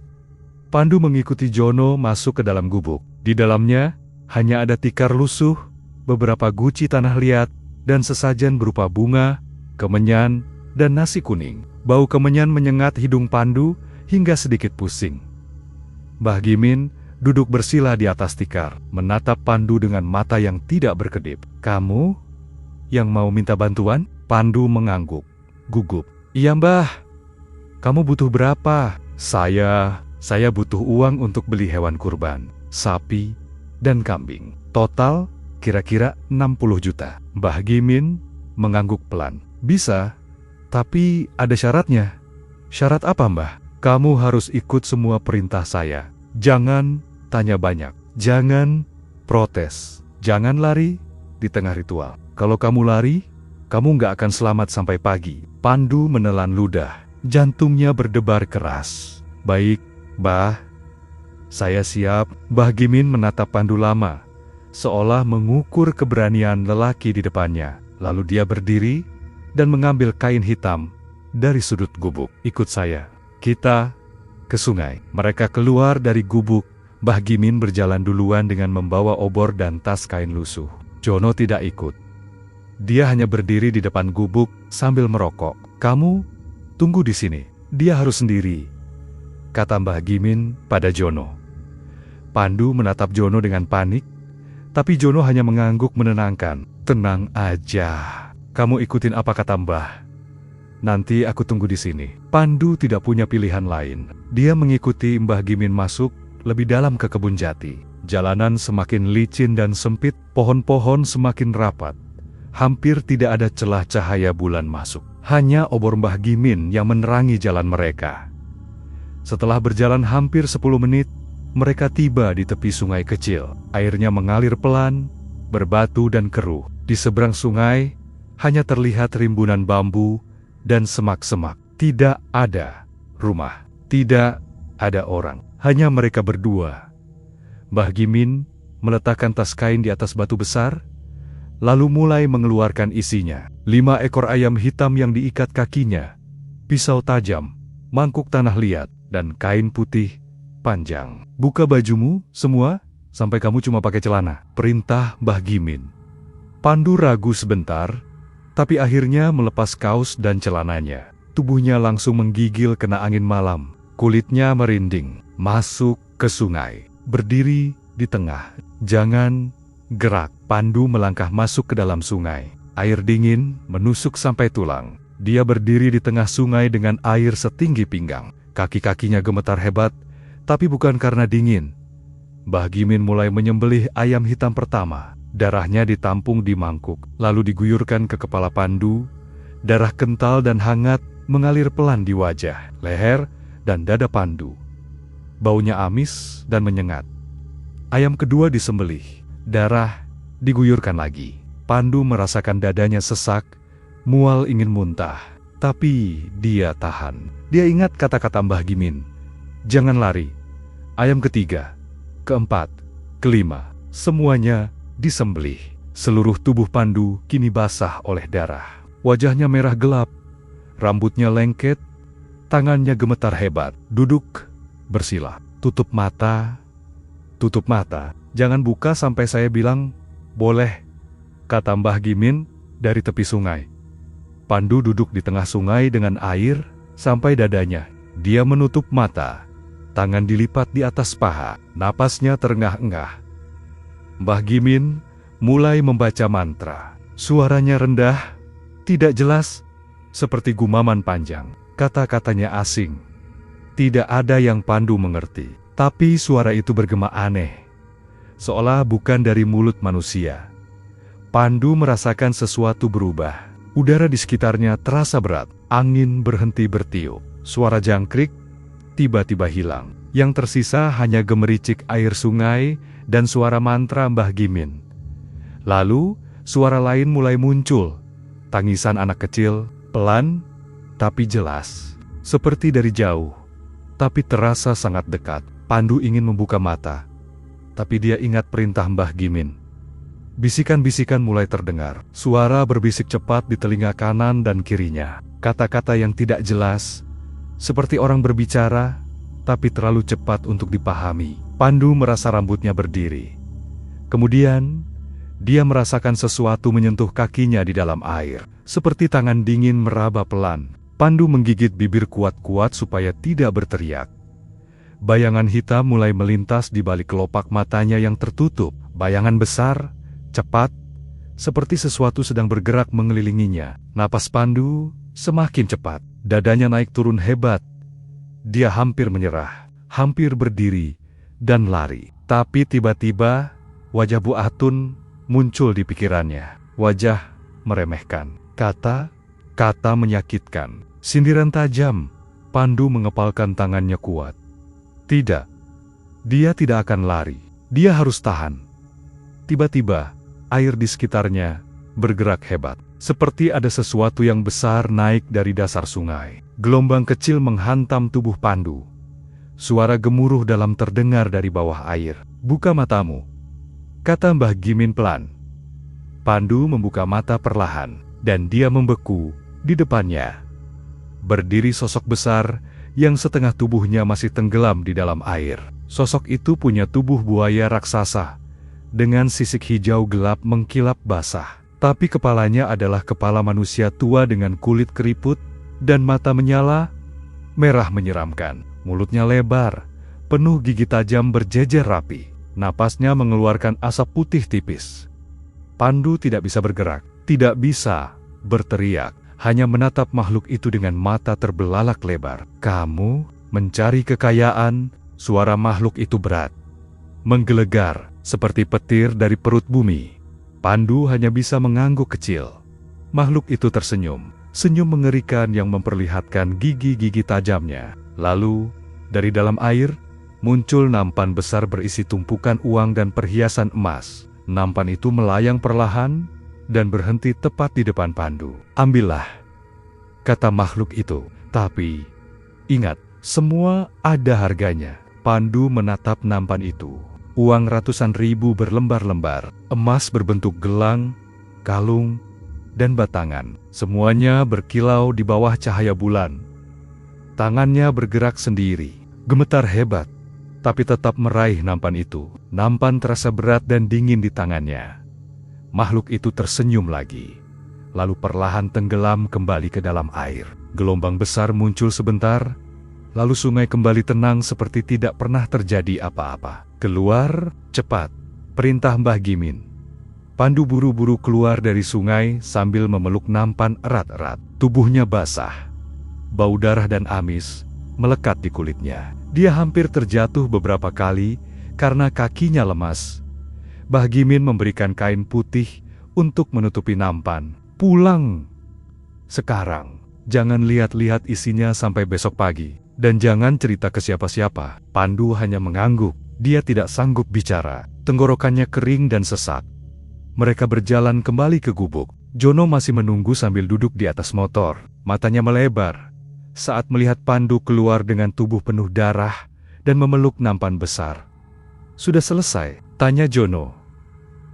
Pandu mengikuti Jono masuk ke dalam gubuk. Di dalamnya hanya ada tikar lusuh, beberapa guci tanah liat, dan sesajen berupa bunga, kemenyan, dan nasi kuning. Bau kemenyan menyengat hidung Pandu hingga sedikit pusing. Mbah Gimin duduk bersila di atas tikar, menatap Pandu dengan mata yang tidak berkedip. "Kamu yang mau minta bantuan?" Pandu mengangguk, gugup. "Iya, Mbah. Kamu butuh berapa?" Saya butuh uang untuk beli hewan kurban, sapi, dan kambing. Total kira-kira 60 juta. Mbah Gimin mengangguk pelan. "Bisa, tapi ada syaratnya." "Syarat apa, Mbah?" "Kamu harus ikut semua perintah saya. Jangan tanya banyak. Jangan protes. Jangan lari di tengah ritual. Kalau kamu lari, kamu nggak akan selamat sampai pagi." Pandu menelan ludah. Jantungnya berdebar keras. "Baik, Mbah. Saya siap." Mbah Gimin menatap Pandu lama, seolah mengukur keberanian lelaki di depannya. Lalu dia berdiri dan mengambil kain hitam dari sudut gubuk. "Ikut saya. Kita ke sungai." Mereka keluar dari gubuk. Mbah Gimin berjalan duluan dengan membawa obor dan tas kain lusuh. Jono tidak ikut. Dia hanya berdiri di depan gubuk sambil merokok. "Kamu tunggu di sini. Dia harus sendiri," kata Mbah Gimin pada Jono. Pandu menatap Jono dengan panik, tapi Jono hanya mengangguk menenangkan. "Tenang aja. Kamu ikutin apa kata Mbah. Nanti aku tunggu di sini." Pandu tidak punya pilihan lain. Dia mengikuti Mbah Gimin masuk lebih dalam ke kebun jati. Jalanan semakin licin dan sempit, pohon-pohon semakin rapat. Hampir tidak ada celah cahaya bulan masuk. Hanya obor Mbah Gimin yang menerangi jalan mereka. Setelah berjalan hampir 10 menit, mereka tiba di tepi sungai kecil. Airnya mengalir pelan, berbatu dan keruh. Di seberang sungai, hanya terlihat rimbunan bambu dan semak-semak. Tidak ada rumah, tidak ada orang. Hanya mereka berdua. Mbah Gimin meletakkan tas kain di atas batu besar, lalu mulai mengeluarkan isinya. 5 ekor ayam hitam yang diikat kakinya, pisau tajam, mangkuk tanah liat, dan kain putih panjang. "Buka bajumu semua, sampai kamu cuma pakai celana," perintah Mbah Gimin. Pandu ragu sebentar, tapi akhirnya melepas kaos dan celananya. Tubuhnya langsung menggigil kena angin malam. Kulitnya merinding. Masuk ke sungai. Berdiri di tengah. "Jangan gerak." Pandu melangkah masuk ke dalam sungai. Air dingin menusuk sampai tulang. Dia berdiri di tengah sungai dengan air setinggi pinggang. Kaki-kakinya gemetar hebat, tapi bukan karena dingin. Mbah Gimin mulai menyembelih ayam hitam pertama. Darahnya ditampung di mangkuk, lalu diguyurkan ke kepala Pandu. Darah kental dan hangat mengalir pelan di wajah, leher, dan dada Pandu. Baunya amis dan menyengat. Ayam kedua disembelih. Darah diguyurkan lagi. Pandu merasakan dadanya sesak, mual ingin muntah. Tapi dia tahan. Dia ingat kata-kata Mbah Gimin. Jangan lari. Ayam ketiga, keempat, kelima, semuanya disembelih. Seluruh tubuh Pandu kini basah oleh darah. Wajahnya merah gelap, rambutnya lengket, tangannya gemetar hebat. Duduk, bersila. Tutup mata, jangan buka sampai saya bilang, boleh, kata Mbah Gimin dari tepi sungai. Pandu duduk di tengah sungai dengan air sampai dadanya. Dia menutup mata, tangan dilipat di atas paha, napasnya terengah-engah. Mbah Gimin mulai membaca mantra. Suaranya rendah, tidak jelas, seperti gumaman panjang. Kata-katanya asing. Tidak ada yang Pandu mengerti. Tapi suara itu bergema aneh, seolah bukan dari mulut manusia. Pandu merasakan sesuatu berubah. Udara di sekitarnya terasa berat. Angin berhenti bertiup. Suara jangkrik tiba-tiba hilang. Yang tersisa hanya gemericik air sungai dan suara mantra Mbah Gimin. Lalu, suara lain mulai muncul. Tangisan anak kecil, pelan tapi jelas. Seperti dari jauh, tapi terasa sangat dekat. Pandu ingin membuka mata, tapi dia ingat perintah Mbah Gimin. Bisikan-bisikan mulai terdengar. Suara berbisik cepat di telinga kanan dan kirinya. Kata-kata yang tidak jelas, seperti orang berbicara, tapi terlalu cepat untuk dipahami. Pandu merasa rambutnya berdiri. Kemudian, dia merasakan sesuatu menyentuh kakinya di dalam air. Seperti tangan dingin meraba pelan. Pandu menggigit bibir kuat-kuat supaya tidak berteriak. Bayangan hitam mulai melintas di balik kelopak matanya yang tertutup. Bayangan besar, cepat, seperti sesuatu sedang bergerak mengelilinginya. Napas Pandu semakin cepat. Dadanya naik turun hebat. Dia hampir menyerah, hampir berdiri, dan lari. Tapi tiba-tiba, wajah Bu Atun muncul di pikirannya. Wajah meremehkan. Kata menyakitkan. Sindiran tajam. Pandu mengepalkan tangannya kuat. Tidak. Dia tidak akan lari. Dia harus tahan. Tiba-tiba, air di sekitarnya bergerak hebat. Seperti ada sesuatu yang besar naik dari dasar sungai. Gelombang kecil menghantam tubuh Pandu. Suara gemuruh dalam terdengar dari bawah air. "Buka matamu," kata Mbah Gimin pelan. Pandu membuka mata perlahan, dan dia membeku di depannya. Berdiri sosok besar yang setengah tubuhnya masih tenggelam di dalam air. Sosok itu punya tubuh buaya raksasa, dengan sisik hijau gelap mengkilap basah. Tapi kepalanya adalah kepala manusia tua dengan kulit keriput dan mata menyala, merah menyeramkan. Mulutnya lebar, penuh gigi tajam berjejer rapi. Napasnya mengeluarkan asap putih tipis. Pandu tidak bisa bergerak, tidak bisa berteriak, hanya menatap makhluk itu dengan mata terbelalak lebar. "Kamu mencari kekayaan?" Suara makhluk itu berat, menggelegar seperti petir dari perut bumi. Pandu hanya bisa mengangguk kecil. Makhluk itu tersenyum, senyum mengerikan yang memperlihatkan gigi-gigi tajamnya. Lalu, dari dalam air, muncul nampan besar berisi tumpukan uang dan perhiasan emas. Nampan itu melayang perlahan dan berhenti tepat di depan Pandu. "Ambillah," kata makhluk itu. "Tapi, ingat, semua ada harganya." Pandu menatap nampan itu. Uang ratusan ribu berlembar-lembar, emas berbentuk gelang, kalung, dan batangan. Semuanya berkilau di bawah cahaya bulan. Tangannya bergerak sendiri, gemetar hebat, tapi tetap meraih nampan itu. Nampan terasa berat dan dingin di tangannya. Makhluk itu tersenyum lagi, lalu perlahan tenggelam kembali ke dalam air. Gelombang besar muncul sebentar, lalu sungai kembali tenang seperti tidak pernah terjadi apa-apa. "Keluar, cepat," perintah Mbah Gimin. Pandu buru-buru keluar dari sungai sambil memeluk nampan erat-erat. Tubuhnya basah. Bau darah dan amis melekat di kulitnya. Dia hampir terjatuh beberapa kali karena kakinya lemas. Mbah Gimin memberikan kain putih untuk menutupi nampan. "Pulang sekarang. Jangan lihat-lihat isinya sampai besok pagi. Dan jangan cerita ke siapa-siapa." Pandu hanya mengangguk. Dia tidak sanggup bicara. Tenggorokannya kering dan sesak. Mereka berjalan kembali ke gubuk. Jono masih menunggu sambil duduk di atas motor. Matanya melebar saat melihat Pandu keluar dengan tubuh penuh darah dan memeluk nampan besar. "Sudah selesai?" tanya Jono.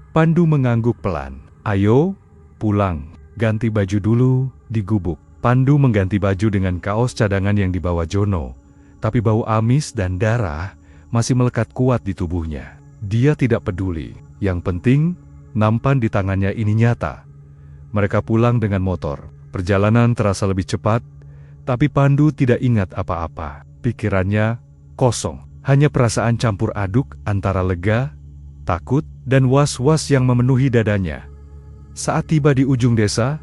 Pandu mengangguk pelan. "Ayo, pulang. Ganti baju dulu di gubuk." Pandu mengganti baju dengan kaos cadangan yang dibawa Jono. Tapi bau amis dan darah masih melekat kuat di tubuhnya. Dia tidak peduli. Yang penting, nampan di tangannya ini nyata. Mereka pulang dengan motor. Perjalanan terasa lebih cepat, tapi Pandu tidak ingat apa-apa. Pikirannya kosong. Hanya perasaan campur aduk antara lega, takut, dan was-was yang memenuhi dadanya. Saat tiba di ujung desa,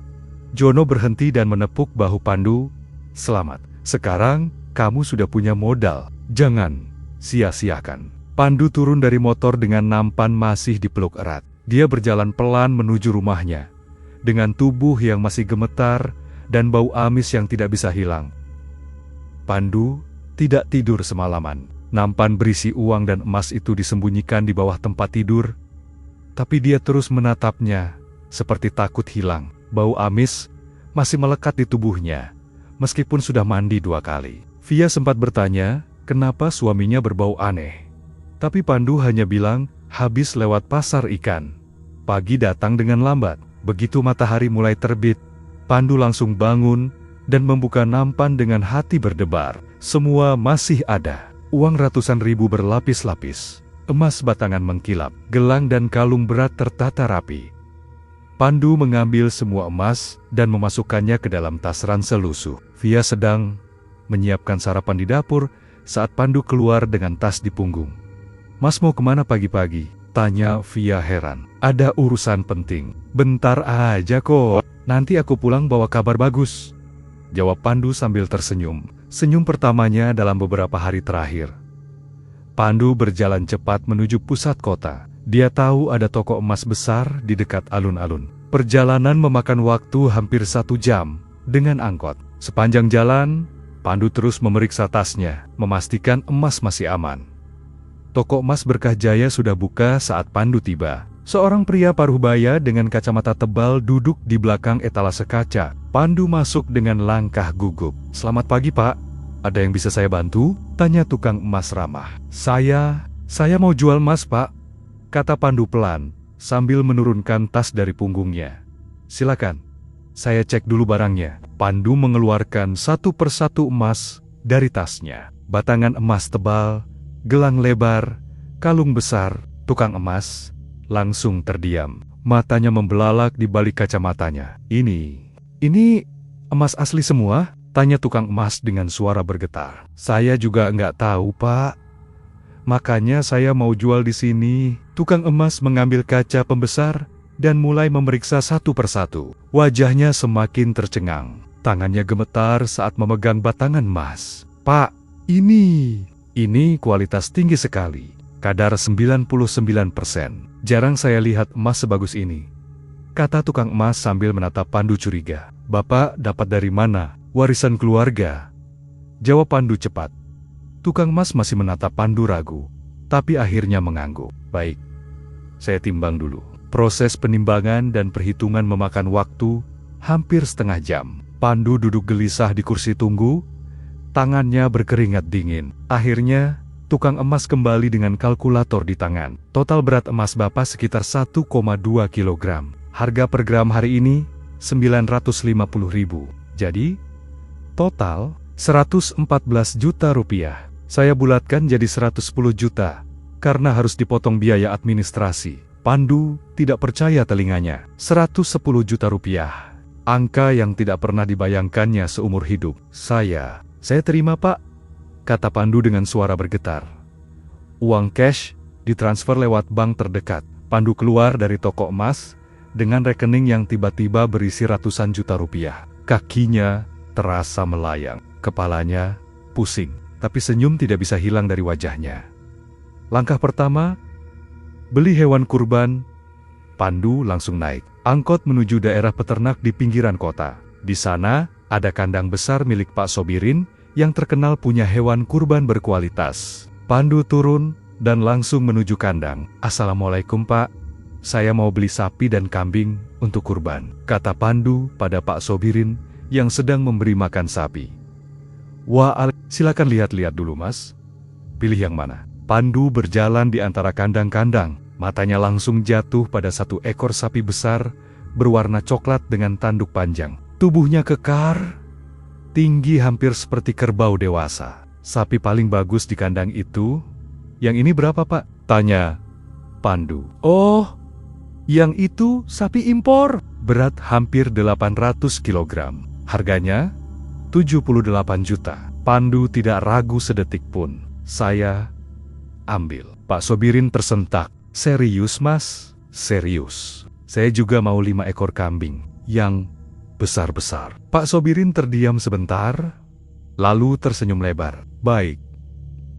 Jono berhenti dan menepuk bahu Pandu. "Selamat. Sekarang, kamu sudah punya modal. Jangan sia-siakan." Pandu turun dari motor dengan nampan masih dipeluk erat. Dia berjalan pelan menuju rumahnya, dengan tubuh yang masih gemetar dan bau amis yang tidak bisa hilang. Pandu tidak tidur semalaman. Nampan berisi uang dan emas itu disembunyikan di bawah tempat tidur, tapi dia terus menatapnya, seperti takut hilang. Bau amis masih melekat di tubuhnya, meskipun sudah mandi 2 kali. Via sempat bertanya, kenapa suaminya berbau aneh. Tapi Pandu hanya bilang, habis lewat pasar ikan. Pagi datang dengan lambat. Begitu matahari mulai terbit, Pandu langsung bangun dan membuka nampan dengan hati berdebar. Semua masih ada. Uang ratusan ribu berlapis-lapis. Emas batangan mengkilap. Gelang dan kalung berat tertata rapi. Pandu mengambil semua emas dan memasukkannya ke dalam tas ransel lusuh. Via sedang menyiapkan sarapan di dapur saat Pandu keluar dengan tas di punggung. "Mas mau kemana pagi-pagi?" tanya Via heran. "Ada urusan penting." "Bentar aja kok, nanti aku pulang bawa kabar bagus," jawab Pandu sambil tersenyum. Senyum pertamanya dalam beberapa hari terakhir. Pandu berjalan cepat menuju pusat kota. Dia tahu ada toko emas besar di dekat alun-alun. Perjalanan memakan waktu hampir 1 jam dengan angkot. Sepanjang jalan, Pandu terus memeriksa tasnya, memastikan emas masih aman. Toko emas Berkah Jaya sudah buka saat Pandu tiba. Seorang pria paruh baya dengan kacamata tebal duduk di belakang etalase kaca. Pandu masuk dengan langkah gugup. "Selamat pagi, Pak. Ada yang bisa saya bantu?" tanya tukang emas ramah. Saya mau jual emas, Pak," kata Pandu pelan, sambil menurunkan tas dari punggungnya. "Silakan, saya cek dulu barangnya." Pandu mengeluarkan satu persatu emas dari tasnya. Batangan emas tebal, gelang lebar, kalung besar. Tukang emas langsung terdiam. Matanya membelalak di balik kacamatanya. Ini emas asli semua?" tanya tukang emas dengan suara bergetar. "Saya juga nggak tahu, Pak. Makanya saya mau jual di sini." Tukang emas mengambil kaca pembesar dan mulai memeriksa satu persatu. Wajahnya semakin tercengang. Tangannya gemetar saat memegang batangan emas. "Pak, ini kualitas tinggi sekali. Kadar 99%. Jarang saya lihat emas sebagus ini," kata tukang emas sambil menatap Pandu curiga. "Bapak dapat dari mana?" "Warisan keluarga," jawab Pandu cepat. Tukang emas masih menatap Pandu ragu, tapi akhirnya mengangguk. "Baik, saya timbang dulu." Proses penimbangan dan perhitungan memakan waktu hampir setengah jam. Pandu duduk gelisah di kursi tunggu, tangannya berkeringat dingin. Akhirnya, tukang emas kembali dengan kalkulator di tangan. Total berat emas Bapak sekitar 1,2 kg. Harga per gram hari ini 950.000. Jadi, total 114 juta rupiah. Saya bulatkan jadi 110 juta, karena harus dipotong biaya administrasi. Pandu tidak percaya telinganya. 110 juta rupiah. Angka yang tidak pernah dibayangkannya seumur hidup. Saya terima, Pak," kata Pandu dengan suara bergetar. Uang cash ditransfer lewat bank terdekat. Pandu keluar dari toko emas dengan rekening yang tiba-tiba berisi ratusan juta rupiah. Kakinya terasa melayang, kepalanya pusing, tapi senyum tidak bisa hilang dari wajahnya. Langkah pertama, beli hewan kurban. Pandu langsung naik angkot menuju daerah peternak di pinggiran kota. Di sana, ada kandang besar milik Pak Sobirin yang terkenal punya hewan kurban berkualitas. Pandu turun dan langsung menuju kandang. "Assalamualaikum, Pak. Saya mau beli sapi dan kambing untuk kurban," kata Pandu pada Pak Sobirin yang sedang memberi makan sapi. Silakan lihat-lihat dulu, Mas. Pilih yang mana?" Pandu berjalan di antara kandang-kandang. Matanya langsung jatuh pada satu ekor sapi besar berwarna coklat dengan tanduk panjang. Tubuhnya kekar, tinggi hampir seperti kerbau dewasa. "Sapi paling bagus di kandang itu. Yang ini berapa, Pak?" tanya Pandu. "Oh, yang itu sapi impor. Berat hampir 800 kg. Harganya 78 juta. Pandu tidak ragu sedetik pun. "Saya ambil." Pak Sobirin tersentak. "Serius, Mas? Serius? Saya juga mau 5 ekor kambing. Yang besar-besar." Pak Sobirin terdiam sebentar, lalu tersenyum lebar. "Baik,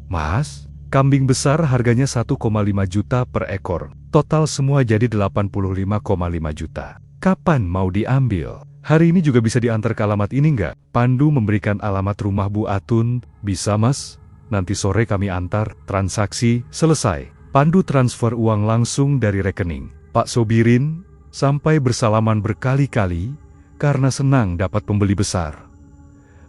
Mas. Kambing besar harganya 1,5 juta per ekor. Total semua jadi 85,5 juta. Kapan mau diambil? Hari ini juga bisa diantar ke alamat ini nggak?" Pandu memberikan alamat rumah Bu Atun. "Bisa, Mas. Nanti sore kami antar." Transaksi selesai. Pandu transfer uang langsung dari rekening. Pak Sobirin sampai bersalaman berkali-kali karena senang dapat pembeli besar.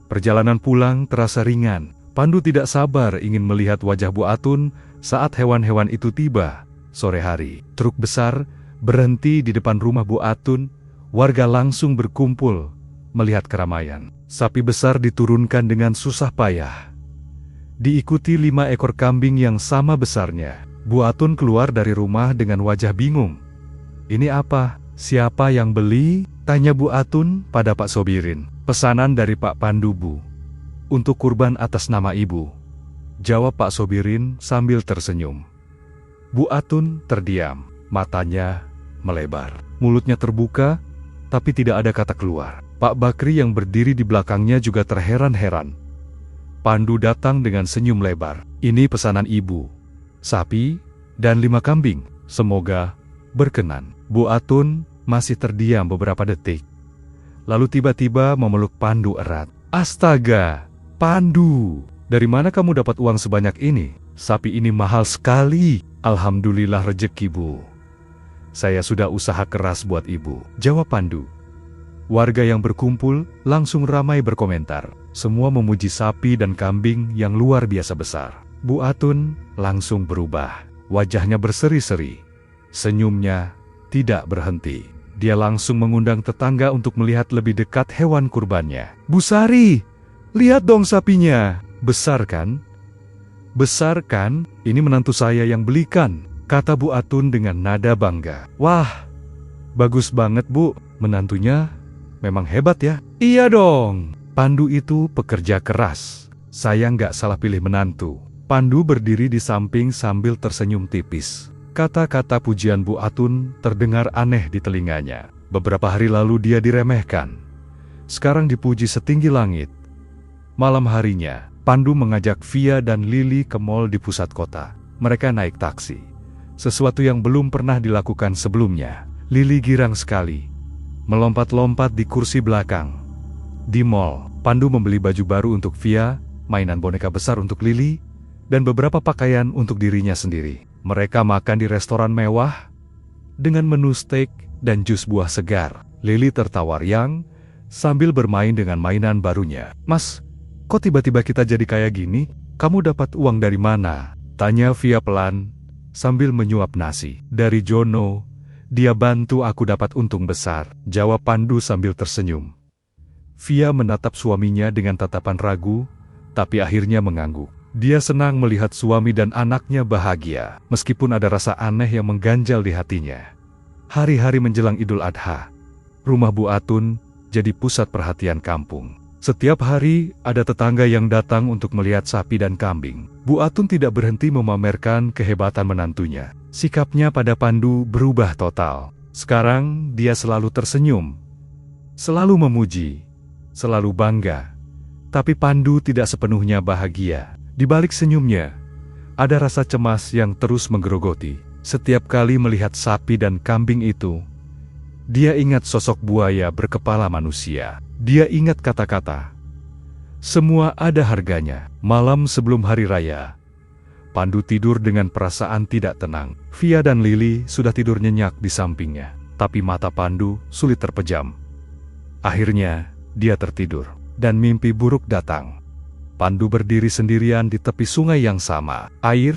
Perjalanan pulang terasa ringan. Pandu tidak sabar ingin melihat wajah Bu Atun saat hewan-hewan itu tiba. Sore hari, truk besar Berhenti di depan rumah Bu Atun, warga langsung berkumpul melihat keramaian. Sapi besar diturunkan dengan susah payah. Diikuti 5 ekor kambing yang sama besarnya. Bu Atun keluar dari rumah dengan wajah bingung. "Ini apa? Siapa yang beli?" tanya Bu Atun pada Pak Sobirin. "Pesanan dari Pak Pandu, Bu. Untuk kurban atas nama Ibu," jawab Pak Sobirin sambil tersenyum. Bu Atun terdiam, matanya melebar. Mulutnya terbuka, tapi tidak ada kata keluar. Pak Bakri yang berdiri di belakangnya juga terheran-heran. Pandu datang dengan senyum lebar. "Ini pesanan Ibu. Sapi dan 5 kambing. Semoga berkenan." Bu Atun masih terdiam beberapa detik. Lalu tiba-tiba memeluk Pandu erat. "Astaga, Pandu, dari mana kamu dapat uang sebanyak ini? Sapi ini mahal sekali." "Alhamdulillah rezeki, Bu. Saya sudah usaha keras buat Ibu," jawab Pandu. Warga yang berkumpul langsung ramai berkomentar. Semua memuji sapi dan kambing yang luar biasa besar. Bu Atun langsung berubah. Wajahnya berseri-seri. Senyumnya tidak berhenti. Dia langsung mengundang tetangga untuk melihat lebih dekat hewan kurbannya. "Bu Sari, lihat dong sapinya. Besar kan? Besar kan? Ini menantu saya yang belikan," kata Bu Atun dengan nada bangga. "Wah, bagus banget, Bu. Menantunya memang hebat ya." "Iya dong. Pandu itu pekerja keras. Saya nggak salah pilih menantu." Pandu berdiri di samping sambil tersenyum tipis. Kata-kata pujian Bu Atun terdengar aneh di telinganya. Beberapa hari lalu dia diremehkan. Sekarang dipuji setinggi langit. Malam harinya, Pandu mengajak Via dan Lili ke mal di pusat kota. Mereka naik taksi. Sesuatu yang belum pernah dilakukan sebelumnya. Lili girang sekali, melompat-lompat di kursi belakang. Di mal, Pandu membeli baju baru untuk Via, mainan boneka besar untuk Lili, dan beberapa pakaian untuk dirinya sendiri. Mereka makan di restoran mewah dengan menu steak dan jus buah segar. Lili tertawa riang sambil bermain dengan mainan barunya. "Mas, kok tiba-tiba kita jadi kayak gini? Kamu dapat uang dari mana?" tanya Via pelan sambil menyuap nasi. "Dari Jono, dia bantu aku dapat untung besar," jawab Pandu sambil tersenyum. Via menatap suaminya dengan tatapan ragu, tapi akhirnya mengangguk. Dia senang melihat suami dan anaknya bahagia, meskipun ada rasa aneh yang mengganjal di hatinya. Hari-hari menjelang Idul Adha, rumah Bu Atun jadi pusat perhatian kampung. Setiap hari ada tetangga yang datang untuk melihat sapi dan kambing. Bu Atun tidak berhenti memamerkan kehebatan menantunya. Sikapnya pada Pandu berubah total. Sekarang dia selalu tersenyum, selalu memuji, selalu bangga. Tapi Pandu tidak sepenuhnya bahagia. Di balik senyumnya, ada rasa cemas yang terus menggerogoti. Setiap kali melihat sapi dan kambing itu, dia ingat sosok buaya berkepala manusia. Dia ingat kata-kata, "Semua ada harganya." Malam sebelum hari raya, Pandu tidur dengan perasaan tidak tenang. Via dan Lili sudah tidur nyenyak di sampingnya, tapi mata Pandu sulit terpejam. Akhirnya, dia tertidur, dan mimpi buruk datang. Pandu berdiri sendirian di tepi sungai yang sama. Air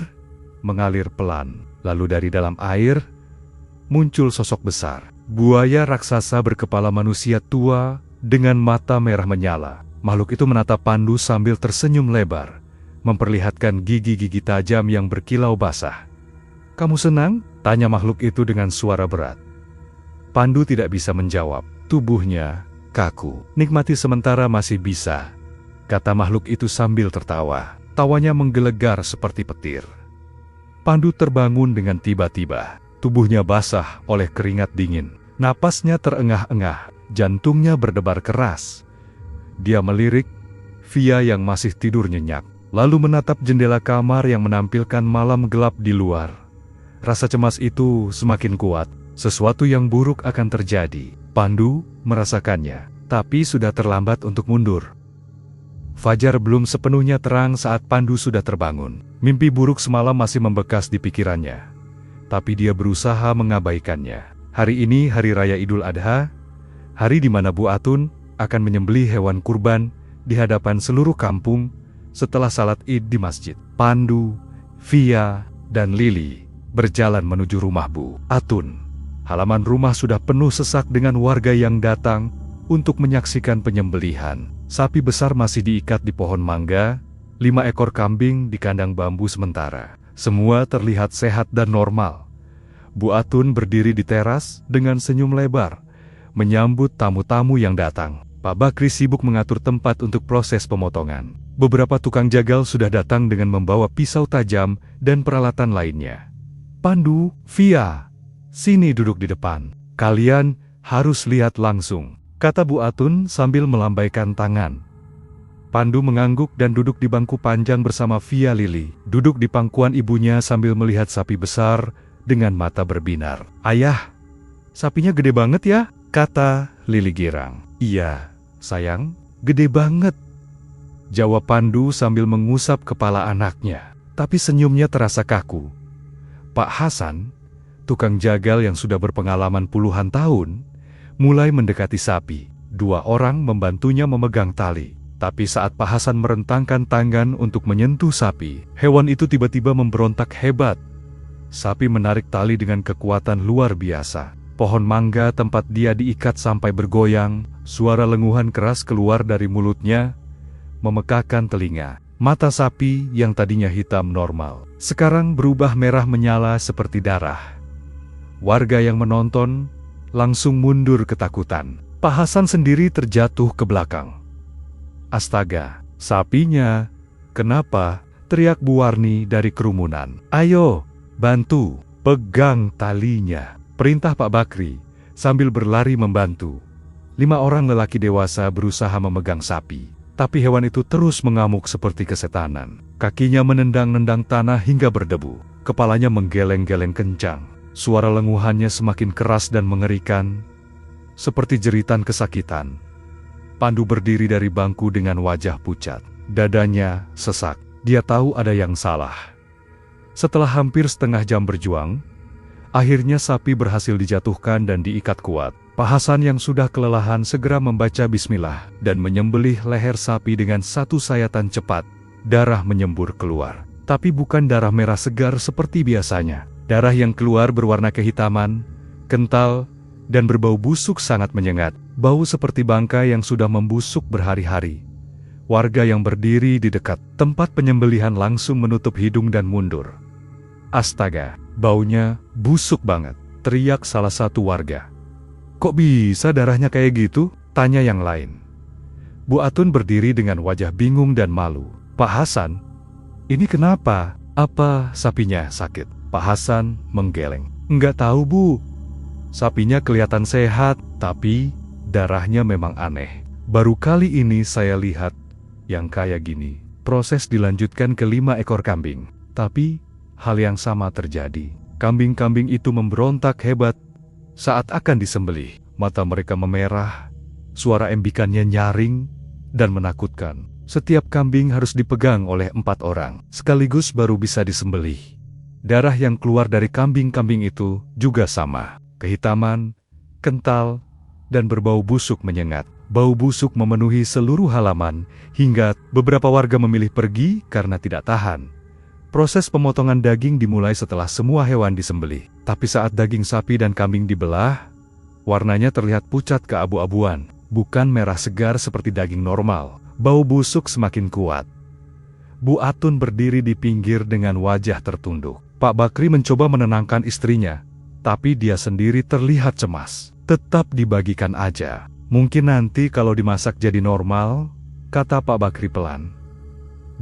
mengalir pelan, lalu dari dalam air muncul sosok besar. Buaya raksasa berkepala manusia tua dengan mata merah menyala. Makhluk itu menatap Pandu sambil tersenyum lebar, memperlihatkan gigi-gigi tajam yang berkilau basah. "Kamu senang?" tanya makhluk itu dengan suara berat. Pandu tidak bisa menjawab. Tubuhnya kaku. "Nikmati sementara masih bisa," kata makhluk itu sambil tertawa. Tawanya menggelegar seperti petir. Pandu terbangun dengan tiba-tiba. Tubuhnya basah oleh keringat dingin. Napasnya terengah-engah, jantungnya berdebar keras. Dia melirik Via yang masih tidur nyenyak, lalu menatap jendela kamar yang menampilkan malam gelap di luar. Rasa cemas itu semakin kuat. Sesuatu yang buruk akan terjadi. Pandu merasakannya, tapi sudah terlambat untuk mundur. Fajar belum sepenuhnya terang saat Pandu sudah terbangun. Mimpi buruk semalam masih membekas di pikirannya, tapi dia berusaha mengabaikannya. Hari ini hari raya Idul Adha, hari di mana Bu Atun akan menyembelih hewan kurban di hadapan seluruh kampung setelah salat Id di masjid. Pandu, Via, dan Lili berjalan menuju rumah Bu Atun. Halaman rumah sudah penuh sesak dengan warga yang datang untuk menyaksikan penyembelihan. Sapi besar masih diikat di pohon mangga, 5 ekor kambing di kandang bambu sementara. Semua terlihat sehat dan normal. Bu Atun berdiri di teras dengan senyum lebar, menyambut tamu-tamu yang datang. Pak Bakri sibuk mengatur tempat untuk proses pemotongan. Beberapa tukang jagal sudah datang dengan membawa pisau tajam dan peralatan lainnya. Pandu, Via, sini duduk di depan. Kalian harus lihat langsung, kata Bu Atun sambil melambaikan tangan. Pandu mengangguk dan duduk di bangku panjang bersama Via Lili. Duduk di pangkuan ibunya sambil melihat sapi besar dengan mata berbinar. Ayah, sapinya gede banget ya, kata Lili girang. Iya, sayang, gede banget, jawab Pandu sambil mengusap kepala anaknya. Tapi senyumnya terasa kaku. Pak Hasan, tukang jagal yang sudah berpengalaman puluhan tahun, mulai mendekati sapi. 2 orang membantunya memegang tali. Tapi saat Pak Hasan merentangkan tangan untuk menyentuh sapi, hewan itu tiba-tiba memberontak hebat. Sapi menarik tali dengan kekuatan luar biasa. Pohon mangga tempat dia diikat sampai bergoyang, suara lenguhan keras keluar dari mulutnya, memekakkan telinga. Mata sapi yang tadinya hitam normal, sekarang berubah merah menyala seperti darah. Warga yang menonton langsung mundur ketakutan. Pak Hasan sendiri terjatuh ke belakang. Astaga, sapinya, kenapa? Teriak Bu Warni dari kerumunan. Ayo, bantu, pegang talinya, perintah Pak Bakri, sambil berlari membantu. 5 orang lelaki dewasa berusaha memegang sapi, tapi hewan itu terus mengamuk seperti kesetanan. Kakinya menendang-nendang tanah hingga berdebu, kepalanya menggeleng-geleng kencang. Suara lenguhannya semakin keras dan mengerikan, seperti jeritan kesakitan. Pandu berdiri dari bangku dengan wajah pucat. Dadanya sesak. Dia tahu ada yang salah. Setelah hampir setengah jam berjuang, akhirnya sapi berhasil dijatuhkan dan diikat kuat. Pak Hasan yang sudah kelelahan segera membaca bismillah dan menyembelih leher sapi dengan satu sayatan cepat. Darah menyembur keluar. Tapi bukan darah merah segar seperti biasanya. Darah yang keluar berwarna kehitaman, kental, dan berbau busuk sangat menyengat. Bau seperti bangkai yang sudah membusuk berhari-hari. Warga yang berdiri di dekat tempat penyembelihan langsung menutup hidung dan mundur. Astaga, baunya busuk banget, teriak salah satu warga. Kok bisa darahnya kayak gitu? Tanya yang lain. Bu Atun berdiri dengan wajah bingung dan malu. Pak Hasan, ini kenapa? Apa sapinya sakit? Pak Hasan menggeleng. Enggak tahu, Bu. Sapinya kelihatan sehat, tapi darahnya memang aneh. Baru kali ini saya lihat yang kayak gini. Proses dilanjutkan ke 5 ekor kambing. Tapi hal yang sama terjadi. Kambing-kambing itu memberontak hebat saat akan disembelih. Mata mereka memerah, suara embikannya nyaring dan menakutkan. Setiap kambing harus dipegang oleh 4 orang, sekaligus baru bisa disembelih. Darah yang keluar dari kambing-kambing itu juga sama. Kehitaman, kental, dan berbau busuk menyengat. Bau busuk memenuhi seluruh halaman, hingga beberapa warga memilih pergi karena tidak tahan. Proses pemotongan daging dimulai setelah semua hewan disembelih. Tapi saat daging sapi dan kambing dibelah, warnanya terlihat pucat keabu-abuan, bukan merah segar seperti daging normal. Bau busuk semakin kuat. Bu Atun berdiri di pinggir dengan wajah tertunduk. Pak Bakri mencoba menenangkan istrinya, tapi dia sendiri terlihat cemas. Tetap dibagikan aja. Mungkin nanti kalau dimasak jadi normal, kata Pak Bakri pelan.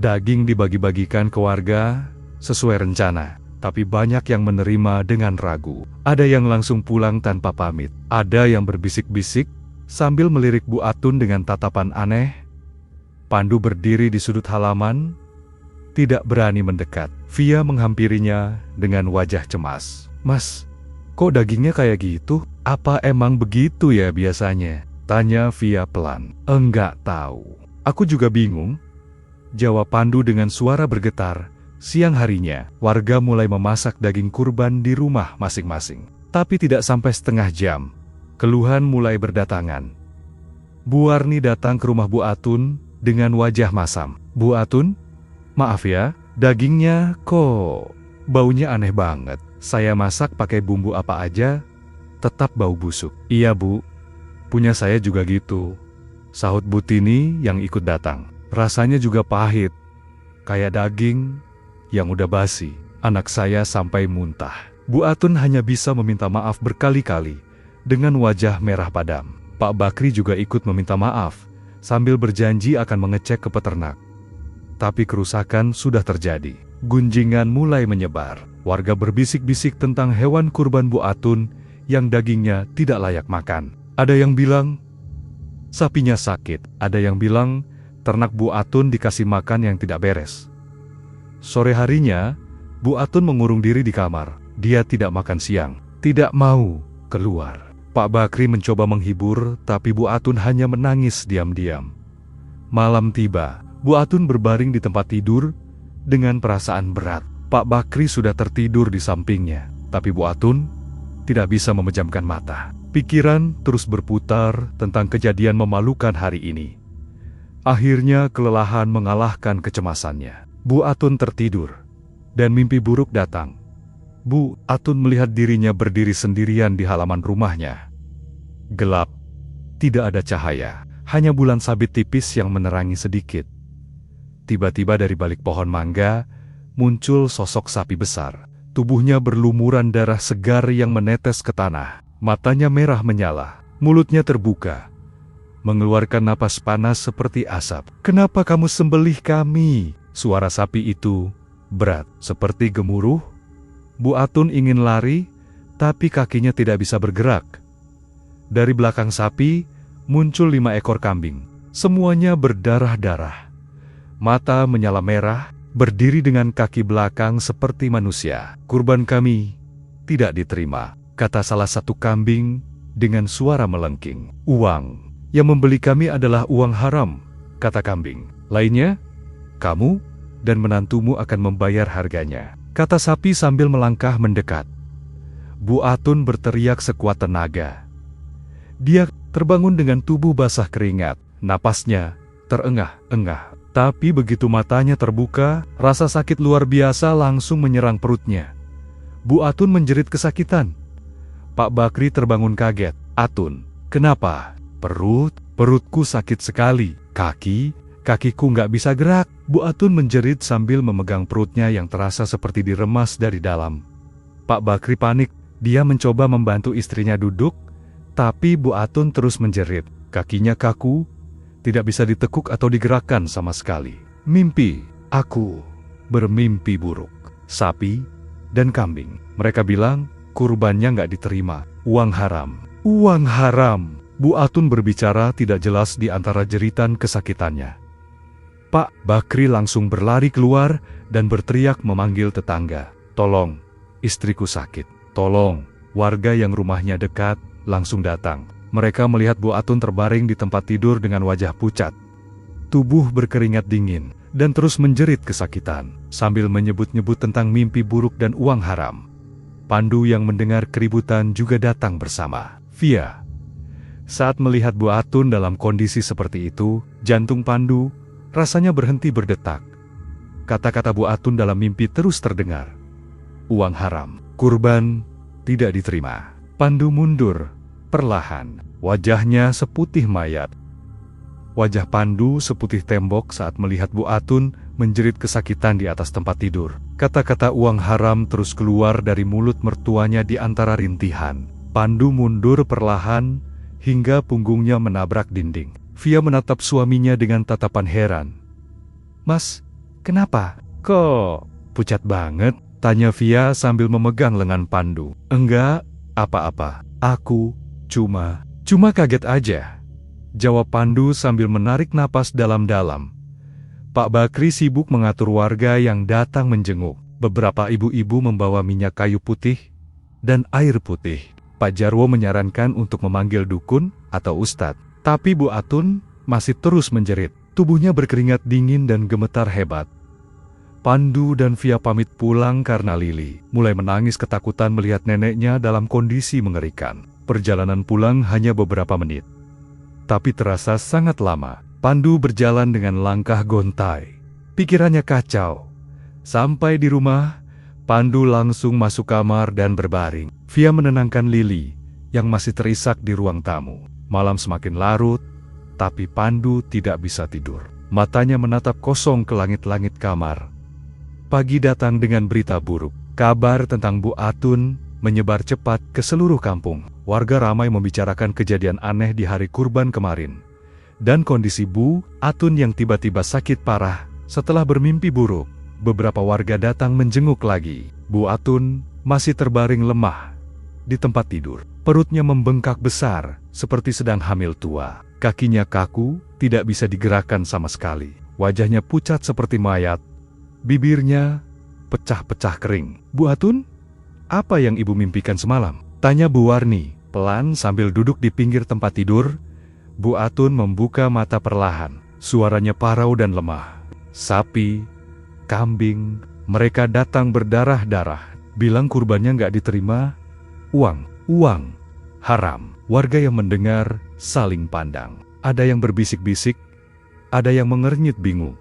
Daging dibagi-bagikan ke warga sesuai rencana, tapi banyak yang menerima dengan ragu. Ada yang langsung pulang tanpa pamit. Ada yang berbisik-bisik sambil melirik Bu Atun dengan tatapan aneh. Pandu berdiri di sudut halaman, tidak berani mendekat. Via menghampirinya dengan wajah cemas. Mas, kok dagingnya kayak gitu? Apa emang begitu ya biasanya? Tanya Via pelan. Enggak tahu. Aku juga bingung, jawab Pandu dengan suara bergetar. Siang harinya, warga mulai memasak daging kurban di rumah masing-masing. Tapi tidak sampai setengah jam, keluhan mulai berdatangan. Bu Warni datang ke rumah Bu Atun dengan wajah masam. Bu Atun, maaf ya, dagingnya kok baunya aneh banget. Saya masak pakai bumbu apa aja, tetap bau busuk. Iya Bu, punya saya juga gitu, sahut Bu Tini yang ikut datang. Rasanya juga pahit, kayak daging yang udah basi. Anak saya sampai muntah. Bu Atun hanya bisa meminta maaf berkali-kali dengan wajah merah padam. Pak Bakri juga ikut meminta maaf sambil berjanji akan mengecek ke peternak. Tapi kerusakan sudah terjadi. Gunjingan mulai menyebar. Warga berbisik-bisik tentang hewan kurban Bu Atun yang dagingnya tidak layak makan. Ada yang bilang sapinya sakit, ada yang bilang ternak Bu Atun dikasih makan yang tidak beres. Sore harinya, Bu Atun mengurung diri di kamar. Dia tidak makan siang, tidak mau keluar. Pak Bakri mencoba menghibur, tapi Bu Atun hanya menangis diam-diam. Malam tiba, Bu Atun berbaring di tempat tidur dengan perasaan berat. Pak Bakri sudah tertidur di sampingnya, tapi Bu Atun tidak bisa memejamkan mata. Pikiran terus berputar tentang kejadian memalukan hari ini. Akhirnya kelelahan mengalahkan kecemasannya. Bu Atun tertidur, dan mimpi buruk datang. Bu Atun melihat dirinya berdiri sendirian di halaman rumahnya. Gelap, tidak ada cahaya, hanya bulan sabit tipis yang menerangi sedikit. Tiba-tiba dari balik pohon mangga, muncul sosok sapi besar. Tubuhnya berlumuran darah segar yang menetes ke tanah. Matanya merah menyala, mulutnya terbuka, mengeluarkan napas panas seperti asap. "Kenapa kamu sembelih kami?" Suara sapi itu berat, seperti gemuruh. Bu Atun ingin lari, tapi kakinya tidak bisa bergerak. Dari belakang sapi, muncul 5 ekor kambing. Semuanya berdarah-darah. Mata menyala merah, berdiri dengan kaki belakang seperti manusia. "Kurban kami tidak diterima," kata salah satu kambing dengan suara melengking. "Uang yang membeli kami adalah uang haram," kata kambing. Lainnya, "Kamu dan menantumu akan membayar harganya," kata sapi sambil melangkah mendekat. Bu Atun berteriak sekuat tenaga. Dia terbangun dengan tubuh basah keringat, napasnya terengah-engah. Tapi begitu matanya terbuka, rasa sakit luar biasa langsung menyerang perutnya. Bu Atun menjerit kesakitan. Pak Bakri terbangun kaget. "Atun, kenapa?" Perutku sakit sekali. Kakiku nggak bisa gerak." Bu Atun menjerit sambil memegang perutnya yang terasa seperti diremas dari dalam. Pak Bakri panik. Dia mencoba membantu istrinya duduk, tapi Bu Atun terus menjerit. Kakinya kaku, tidak bisa ditekuk atau digerakkan sama sekali. "Mimpi, aku bermimpi buruk. Sapi dan kambing. Mereka bilang kurbannya nggak diterima. Uang haram. Uang haram." Bu Atun berbicara tidak jelas di antara jeritan kesakitannya. Pak Bakri langsung berlari keluar dan berteriak memanggil tetangga. "Tolong, istriku sakit. Tolong." Warga yang rumahnya dekat langsung datang. Mereka melihat Bu Atun terbaring di tempat tidur dengan wajah pucat. Tubuh berkeringat dingin dan terus menjerit kesakitan sambil menyebut-nyebut tentang mimpi buruk dan uang haram. Pandu yang mendengar keributan juga datang bersama. Via. Saat melihat Bu Atun dalam kondisi seperti itu, jantung Pandu rasanya berhenti berdetak. Kata-kata Bu Atun dalam mimpi terus terdengar. "Uang haram, kurban tidak diterima." Pandu mundur perlahan, wajahnya seputih mayat. Wajah Pandu seputih tembok saat melihat Bu Atun menjerit kesakitan di atas tempat tidur. Kata-kata uang haram terus keluar dari mulut mertuanya di antara rintihan. Pandu mundur perlahan hingga punggungnya menabrak dinding. Via menatap suaminya dengan tatapan heran. "Mas, kenapa? Kok pucat banget?" tanya Via sambil memegang lengan Pandu. "Enggak, apa-apa. Aku cuma kaget aja," jawab Pandu sambil menarik napas dalam-dalam. Pak Bakri sibuk mengatur warga yang datang menjenguk. Beberapa ibu-ibu membawa minyak kayu putih dan air putih. Pak Jarwo menyarankan untuk memanggil dukun atau ustadz. Tapi Bu Atun masih terus menjerit. Tubuhnya berkeringat dingin dan gemetar hebat. Pandu dan Via pamit pulang karena Lili mulai menangis ketakutan melihat neneknya dalam kondisi mengerikan. Perjalanan pulang hanya beberapa menit, tapi terasa sangat lama. Pandu berjalan dengan langkah gontai. Pikirannya kacau. Sampai di rumah, Pandu langsung masuk kamar dan berbaring. Via menenangkan Lili yang masih terisak di ruang tamu. Malam semakin larut, tapi Pandu tidak bisa tidur. Matanya menatap kosong ke langit-langit kamar. Pagi datang dengan berita buruk. Kabar tentang Bu Atun menyebar cepat ke seluruh kampung. Warga ramai membicarakan kejadian aneh di hari kurban kemarin. Dan kondisi Bu Atun yang tiba-tiba sakit parah setelah bermimpi buruk. Beberapa warga datang menjenguk lagi. Bu Atun masih terbaring lemah di tempat tidur. Perutnya membengkak besar seperti sedang hamil tua. Kakinya kaku, tidak bisa digerakkan sama sekali. Wajahnya pucat seperti mayat. Bibirnya pecah-pecah kering. Bu Atun, apa yang ibu mimpikan semalam? Tanya Bu Warni, pelan sambil duduk di pinggir tempat tidur. Bu Atun membuka mata perlahan. Suaranya parau dan lemah. Sapi, kambing, mereka datang berdarah-darah. Bilang kurbannya nggak diterima. Uang, haram. Warga yang mendengar saling pandang. Ada yang berbisik-bisik, ada yang mengernyit bingung.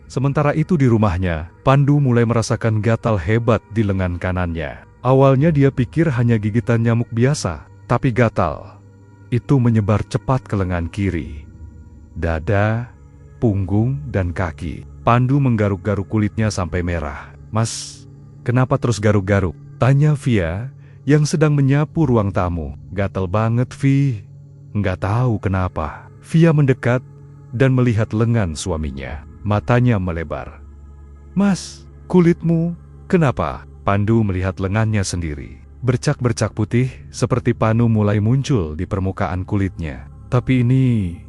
Sementara itu di rumahnya, Pandu mulai merasakan gatal hebat di lengan kanannya. Awalnya dia pikir hanya gigitan nyamuk biasa, tapi gatal itu menyebar cepat ke lengan kiri, dada, punggung, dan kaki. Pandu menggaruk-garuk kulitnya sampai merah. "Mas, kenapa terus garuk-garuk?" tanya Via yang sedang menyapu ruang tamu. "Gatal banget, Vi." "Nggak tahu kenapa." Via mendekat dan melihat lengan suaminya. Matanya melebar. "Mas, kulitmu kenapa?" Pandu melihat lengannya sendiri. Bercak-bercak putih seperti panu mulai muncul di permukaan kulitnya. Tapi ini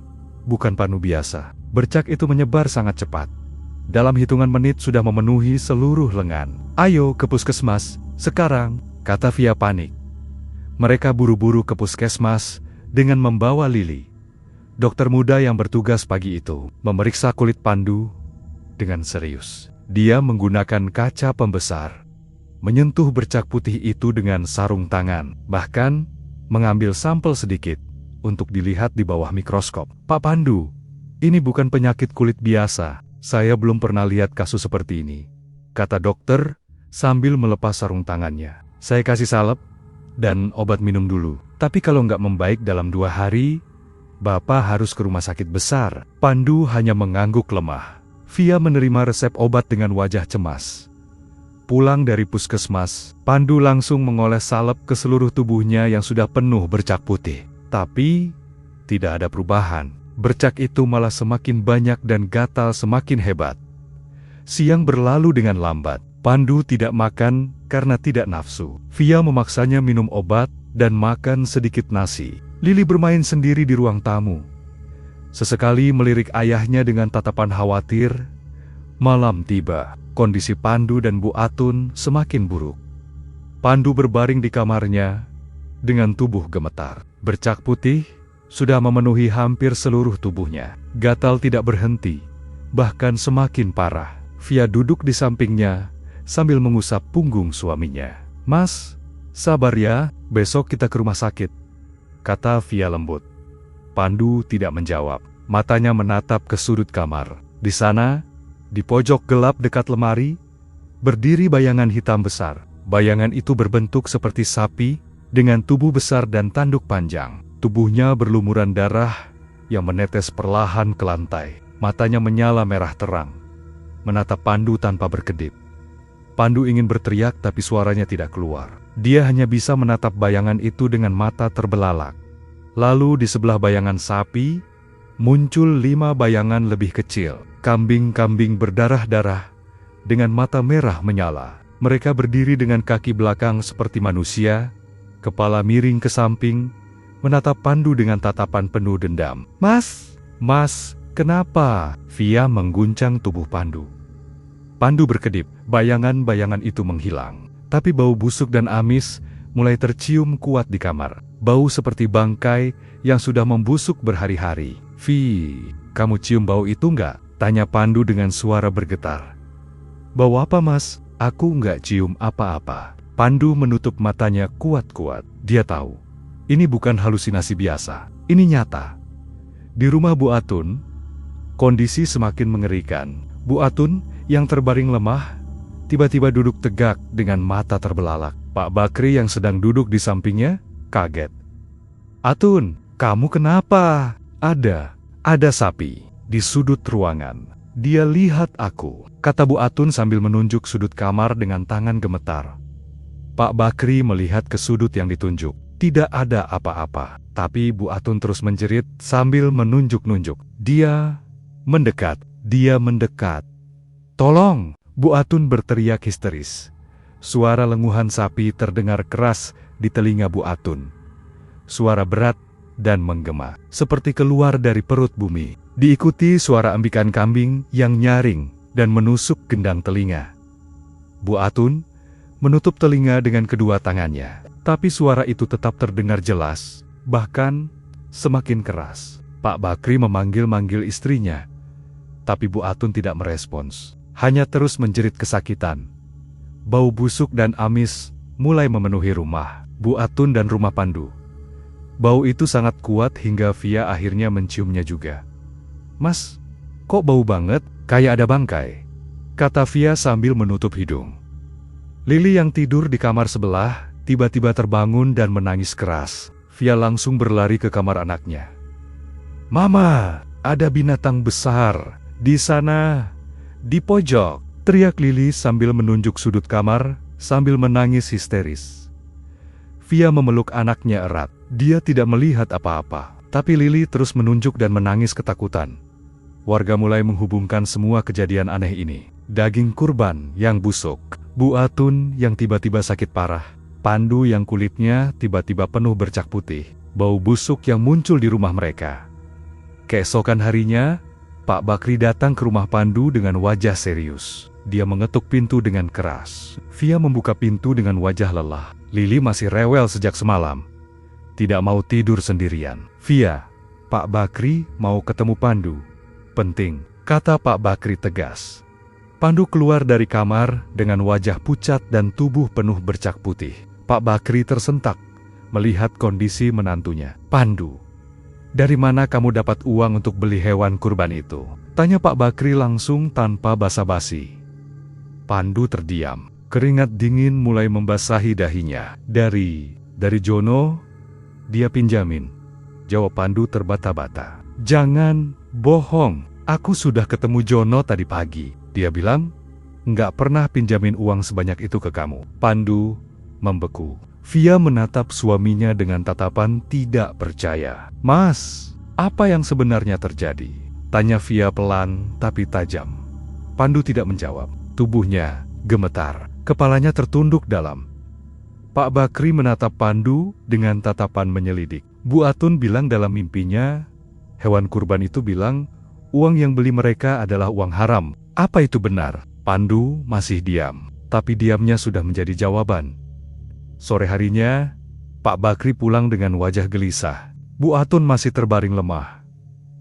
bukan panu biasa. Bercak itu menyebar sangat cepat. Dalam hitungan menit sudah memenuhi seluruh lengan. "Ayo ke puskesmas, sekarang," kata Via panik. Mereka buru-buru ke puskesmas dengan membawa Lili. Dokter muda yang bertugas pagi itu memeriksa kulit Pandu dengan serius. Dia menggunakan kaca pembesar, menyentuh bercak putih itu dengan sarung tangan, bahkan mengambil sampel sedikit untuk dilihat di bawah mikroskop. "Pak Pandu, ini bukan penyakit kulit biasa. Saya belum pernah lihat kasus seperti ini," kata dokter sambil melepas sarung tangannya. "Saya kasih salep dan obat minum dulu. Tapi kalau nggak membaik dalam 2 hari, Bapak harus ke rumah sakit besar." Pandu hanya mengangguk lemah. Via menerima resep obat dengan wajah cemas. Pulang dari puskesmas, Pandu langsung mengoles salep ke seluruh tubuhnya yang sudah penuh bercak putih. Tapi tidak ada perubahan. Bercak itu malah semakin banyak dan gatal semakin hebat. Siang berlalu dengan lambat. Pandu tidak makan karena tidak nafsu. Via memaksanya minum obat dan makan sedikit nasi. Lili bermain sendiri di ruang tamu. Sesekali melirik ayahnya dengan tatapan khawatir. Malam tiba. Kondisi Pandu dan Bu Atun semakin buruk. Pandu berbaring di kamarnya dengan tubuh gemetar. Bercak putih sudah memenuhi hampir seluruh tubuhnya. Gatal tidak berhenti, bahkan semakin parah. Via duduk di sampingnya sambil mengusap punggung suaminya. "Mas, sabar ya, besok kita ke rumah sakit," kata Via lembut. Pandu tidak menjawab. Matanya menatap ke sudut kamar. Di sana, di pojok gelap dekat lemari, berdiri bayangan hitam besar. Bayangan itu berbentuk seperti sapi dengan tubuh besar dan tanduk panjang. Tubuhnya berlumuran darah yang menetes perlahan ke lantai. Matanya menyala merah terang, menatap Pandu tanpa berkedip. Pandu ingin berteriak tapi suaranya tidak keluar. Dia hanya bisa menatap bayangan itu dengan mata terbelalak. Lalu di sebelah bayangan sapi, muncul 5 bayangan lebih kecil. Kambing-kambing berdarah-darah dengan mata merah menyala. Mereka berdiri dengan kaki belakang seperti manusia, kepala miring ke samping, menatap Pandu dengan tatapan penuh dendam. Mas, kenapa?" Via mengguncang tubuh Pandu. Pandu berkedip. Bayangan-bayangan itu menghilang. Tapi bau busuk dan amis mulai tercium kuat di kamar. Bau seperti bangkai yang sudah membusuk berhari-hari. "Vi, kamu cium bau itu nggak?" tanya Pandu dengan suara bergetar. "Bau apa, Mas?" "Aku nggak cium apa-apa." Pandu menutup matanya kuat-kuat. Dia tahu, ini bukan halusinasi biasa. Ini nyata. Di rumah Bu Atun, kondisi semakin mengerikan. Bu Atun yang terbaring lemah, tiba-tiba duduk tegak dengan mata terbelalak. Pak Bakri yang sedang duduk di sampingnya, kaget. "Atun, kamu kenapa?" Ada sapi di sudut ruangan. Dia lihat aku, kata Bu Atun sambil menunjuk sudut kamar dengan tangan gemetar. Pak Bakri melihat ke sudut yang ditunjuk. Tidak ada apa-apa. Tapi Bu Atun terus menjerit sambil menunjuk-nunjuk. Dia mendekat. "Tolong!" Bu Atun berteriak histeris. Suara lenguhan sapi terdengar keras di telinga Bu Atun. Suara berat dan menggema, seperti keluar dari perut bumi. Diikuti suara embikan kambing yang nyaring dan menusuk gendang telinga. Bu Atun menutup telinga dengan kedua tangannya, tapi suara itu tetap terdengar jelas, bahkan semakin keras. Pak Bakri memanggil-manggil istrinya, tapi Bu Atun tidak merespons, hanya terus menjerit kesakitan. Bau busuk dan amis mulai memenuhi rumah Bu Atun dan rumah Pandu. Bau itu sangat kuat hingga Via akhirnya menciumnya juga. "Mas, kok bau banget, kayak ada bangkai?" kata Via sambil menutup hidung. Lili yang tidur di kamar sebelah tiba-tiba terbangun dan menangis keras. Via langsung berlari ke kamar anaknya. "Mama, ada binatang besar di sana, di pojok," teriak Lili sambil menunjuk sudut kamar sambil menangis histeris. Via memeluk anaknya erat. Dia tidak melihat apa-apa, tapi Lili terus menunjuk dan menangis ketakutan. Warga mulai menghubungkan semua kejadian aneh ini. Daging kurban yang busuk, Bu Atun yang tiba-tiba sakit parah, Pandu yang kulitnya tiba-tiba penuh bercak putih, bau busuk yang muncul di rumah mereka. Keesokan harinya, Pak Bakri datang ke rumah Pandu dengan wajah serius. Dia mengetuk pintu dengan keras. Via membuka pintu dengan wajah lelah. Lili masih rewel sejak semalam. Tidak mau tidur sendirian. "Via, Pak Bakri mau ketemu Pandu. Penting," kata Pak Bakri tegas. Pandu keluar dari kamar dengan wajah pucat dan tubuh penuh bercak putih. Pak Bakri tersentak melihat kondisi menantunya. "Pandu, dari mana kamu dapat uang untuk beli hewan kurban itu?" tanya Pak Bakri langsung tanpa basa-basi. Pandu terdiam. Keringat dingin mulai membasahi dahinya. Dari Jono, dia pinjamin, jawab Pandu terbata-bata. "Jangan bohong, aku sudah ketemu Jono tadi pagi. Dia bilang, nggak pernah pinjamin uang sebanyak itu ke kamu." Pandu membeku. Via menatap suaminya dengan tatapan tidak percaya. "Mas, apa yang sebenarnya terjadi?" tanya Via pelan tapi tajam. Pandu tidak menjawab. Tubuhnya gemetar. Kepalanya tertunduk dalam. Pak Bakri menatap Pandu dengan tatapan menyelidik. Bu Atun bilang dalam mimpinya, hewan kurban itu bilang, uang yang beli mereka adalah uang haram. Apa itu benar? Pandu masih diam, tapi diamnya sudah menjadi jawaban. Sore harinya, Pak Bakri pulang dengan wajah gelisah. Bu Atun masih terbaring lemah,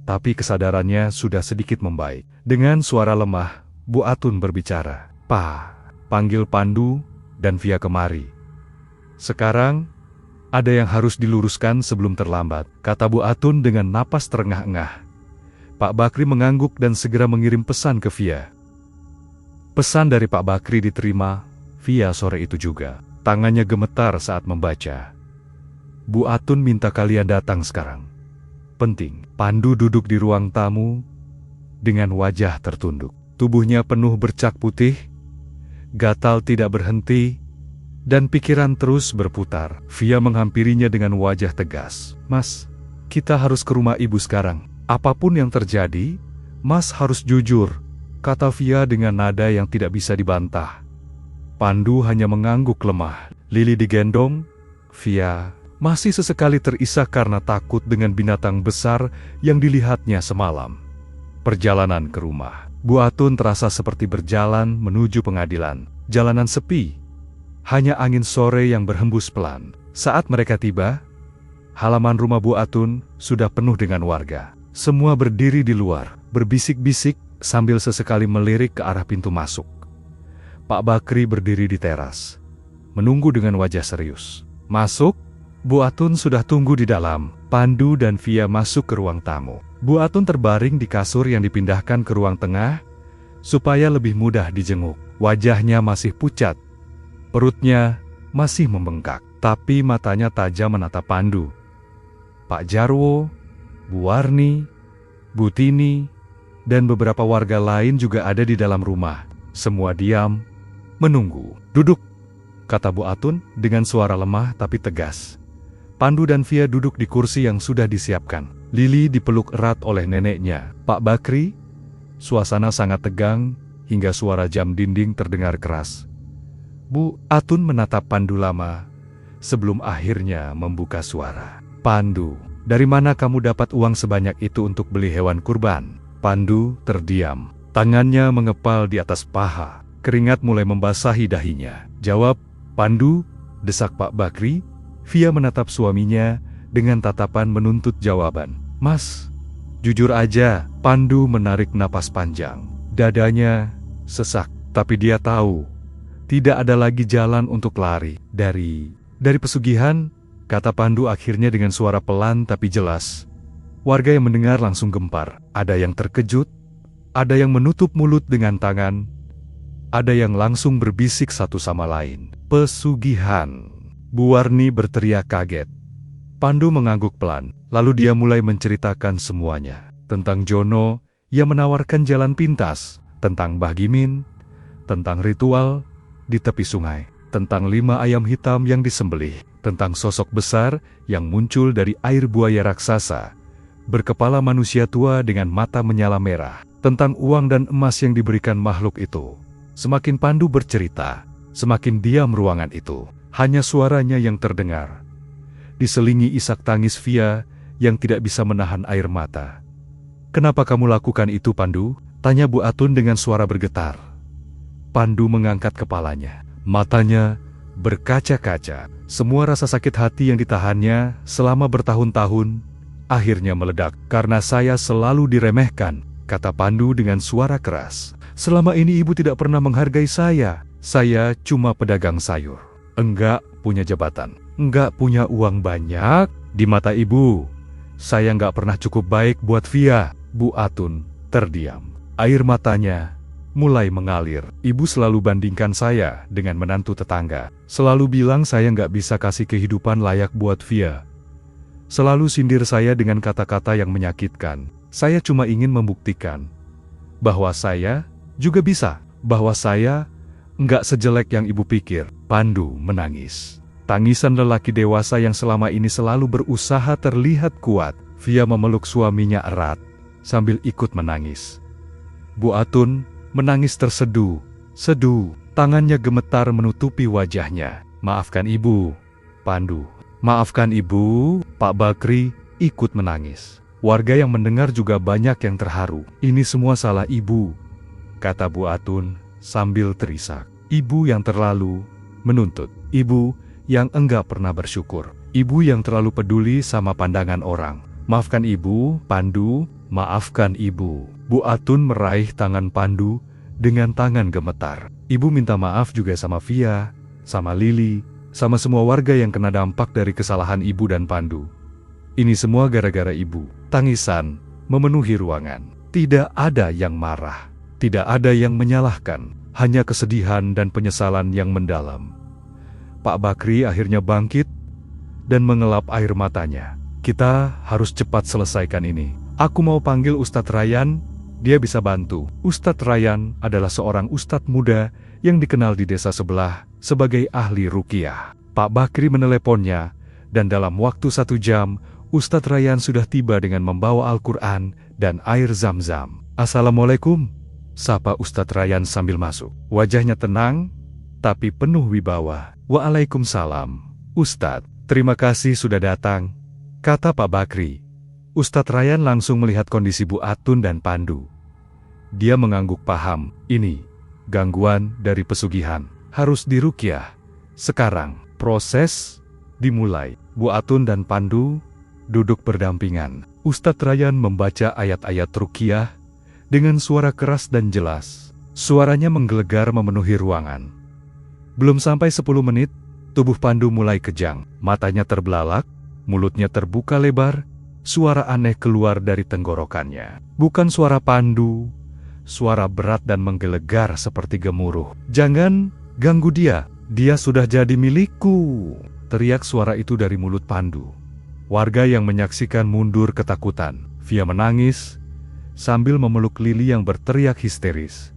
tapi kesadarannya sudah sedikit membaik. Dengan suara lemah, Bu Atun berbicara. "Pak, panggil Pandu dan Via kemari. Sekarang, ada yang harus diluruskan sebelum terlambat," kata Bu Atun dengan napas terengah-engah. Pak Bakri mengangguk dan segera mengirim pesan ke Via. Pesan dari Pak Bakri diterima Via sore itu juga. Tangannya gemetar saat membaca. "Bu Atun minta kalian datang sekarang. Penting." Pandu duduk di ruang tamu dengan wajah tertunduk. Tubuhnya penuh bercak putih, gatal tidak berhenti, dan pikiran terus berputar. Via menghampirinya dengan wajah tegas. "Mas, kita harus ke rumah ibu sekarang. Apapun yang terjadi, Mas harus jujur," kata Via dengan nada yang tidak bisa dibantah. Pandu hanya mengangguk lemah. Lili digendong. Via masih sesekali terisak karena takut dengan binatang besar yang dilihatnya semalam. Perjalanan ke rumah Bu Atun terasa seperti berjalan menuju pengadilan. Jalanan sepi, hanya angin sore yang berhembus pelan. Saat mereka tiba, halaman rumah Bu Atun sudah penuh dengan warga. Semua berdiri di luar, berbisik-bisik sambil sesekali melirik ke arah pintu masuk. Pak Bakri berdiri di teras, menunggu dengan wajah serius. "Masuk?" Bu Atun sudah tunggu di dalam. Pandu dan Via masuk ke ruang tamu. Bu Atun terbaring di kasur yang dipindahkan ke ruang tengah, supaya lebih mudah dijenguk. Wajahnya masih pucat, perutnya masih membengkak, tapi matanya tajam menatap Pandu. Pak Jarwo, Bu Warni, Bu Tini, dan beberapa warga lain juga ada di dalam rumah. Semua diam, menunggu. "Duduk," kata Bu Atun dengan suara lemah tapi tegas. Pandu dan Via duduk di kursi yang sudah disiapkan. Lili dipeluk erat oleh neneknya. Pak Bakri, suasana sangat tegang hingga suara jam dinding terdengar keras. Bu Atun menatap Pandu lama sebelum akhirnya membuka suara. "Pandu, dari mana kamu dapat uang sebanyak itu untuk beli hewan kurban?" Pandu terdiam. Tangannya mengepal di atas paha. Keringat mulai membasahi dahinya. "Jawab, Pandu," desak Pak Bakri. Via menatap suaminya dengan tatapan menuntut jawaban. "Mas, jujur aja." Pandu menarik napas panjang. Dadanya sesak, tapi dia tahu tidak ada lagi jalan untuk lari dari pesugihan, kata Pandu akhirnya dengan suara pelan tapi jelas. Warga yang mendengar langsung gempar. Ada yang terkejut, ada yang menutup mulut dengan tangan, ada yang langsung berbisik satu sama lain. "Pesugihan!" Bu Warni berteriak kaget. Pandu mengangguk pelan, lalu dia mulai menceritakan semuanya. Tentang Jono yang menawarkan jalan pintas, tentang Mbah Gimin, tentang ritual di tepi sungai, tentang 5 ayam hitam yang disembelih, tentang sosok besar yang muncul dari air buaya raksasa, berkepala manusia tua dengan mata menyala merah, tentang uang dan emas yang diberikan makhluk itu. Semakin Pandu bercerita, semakin diam ruangan itu. Hanya suaranya yang terdengar, diselingi isak tangis Via yang tidak bisa menahan air mata. "Kenapa kamu lakukan itu, Pandu?" tanya Bu Atun dengan suara bergetar. Pandu mengangkat kepalanya. Matanya berkaca-kaca. Semua rasa sakit hati yang ditahannya selama bertahun-tahun akhirnya meledak. "Karena saya selalu diremehkan," kata Pandu dengan suara keras. "Selama ini ibu tidak pernah menghargai saya. Saya cuma pedagang sayur. Enggak punya jabatan, enggak punya uang banyak. Di mata ibu, saya enggak pernah cukup baik buat Via." Bu Atun terdiam. Air matanya mulai mengalir. "Ibu selalu bandingkan saya dengan menantu tetangga. Selalu bilang saya enggak bisa kasih kehidupan layak buat Via. Selalu sindir saya dengan kata-kata yang menyakitkan. Saya cuma ingin membuktikan bahwa saya juga bisa, bahwa saya enggak sejelek yang ibu pikir." Pandu menangis. Tangisan lelaki dewasa yang selama ini selalu berusaha terlihat kuat. Via memeluk suaminya erat sambil ikut menangis. Bu Atun menangis terseduh. Tangannya gemetar menutupi wajahnya. "Maafkan ibu, Pandu. Maafkan ibu." Pak Bakri ikut menangis. Warga yang mendengar juga banyak yang terharu. "Ini semua salah ibu," kata Bu Atun sambil terisak. "Ibu yang terlalu menuntut. Ibu yang enggak pernah bersyukur. Ibu yang terlalu peduli sama pandangan orang. Maafkan ibu, Pandu, maafkan ibu." Bu Atun meraih tangan Pandu dengan tangan gemetar. "Ibu minta maaf juga sama Via, sama Lili, sama semua warga yang kena dampak dari kesalahan ibu dan Pandu. Ini semua gara-gara ibu." Tangisan memenuhi ruangan. Tidak ada yang marah, tidak ada yang menyalahkan, hanya kesedihan dan penyesalan yang mendalam. Pak Bakri akhirnya bangkit dan mengelap air matanya. "Kita harus cepat selesaikan ini. Aku mau panggil Ustadz Rayan, dia bisa bantu." Ustadz Rayan adalah seorang ustadz muda yang dikenal di desa sebelah sebagai ahli ruqyah. Pak Bakri meneleponnya, dan dalam waktu 1 jam, Ustadz Rayan sudah tiba dengan membawa Al-Quran dan air zam-zam. "Assalamualaikum," sapa Ustadz Rayan sambil masuk. Wajahnya tenang, tapi penuh wibawa. "Waalaikumsalam, Ustadz. Terima kasih sudah datang," kata Pak Bakri. Ustadz Rayan langsung melihat kondisi Bu Atun dan Pandu. Dia mengangguk paham, ini gangguan dari pesugihan. Harus diruqyah. Sekarang, proses dimulai. Bu Atun dan Pandu duduk berdampingan. Ustadz Rayan membaca ayat-ayat ruqyah dengan suara keras dan jelas. Suaranya menggelegar memenuhi ruangan. Belum sampai 10 menit, tubuh Pandu mulai kejang. Matanya terbelalak, mulutnya terbuka lebar, suara aneh keluar dari tenggorokannya. Bukan suara Pandu, suara berat dan menggelegar seperti gemuruh. "Jangan ganggu dia, dia sudah jadi milikku," teriak suara itu dari mulut Pandu. Warga yang menyaksikan mundur ketakutan. Via menangis sambil memeluk Lili yang berteriak histeris.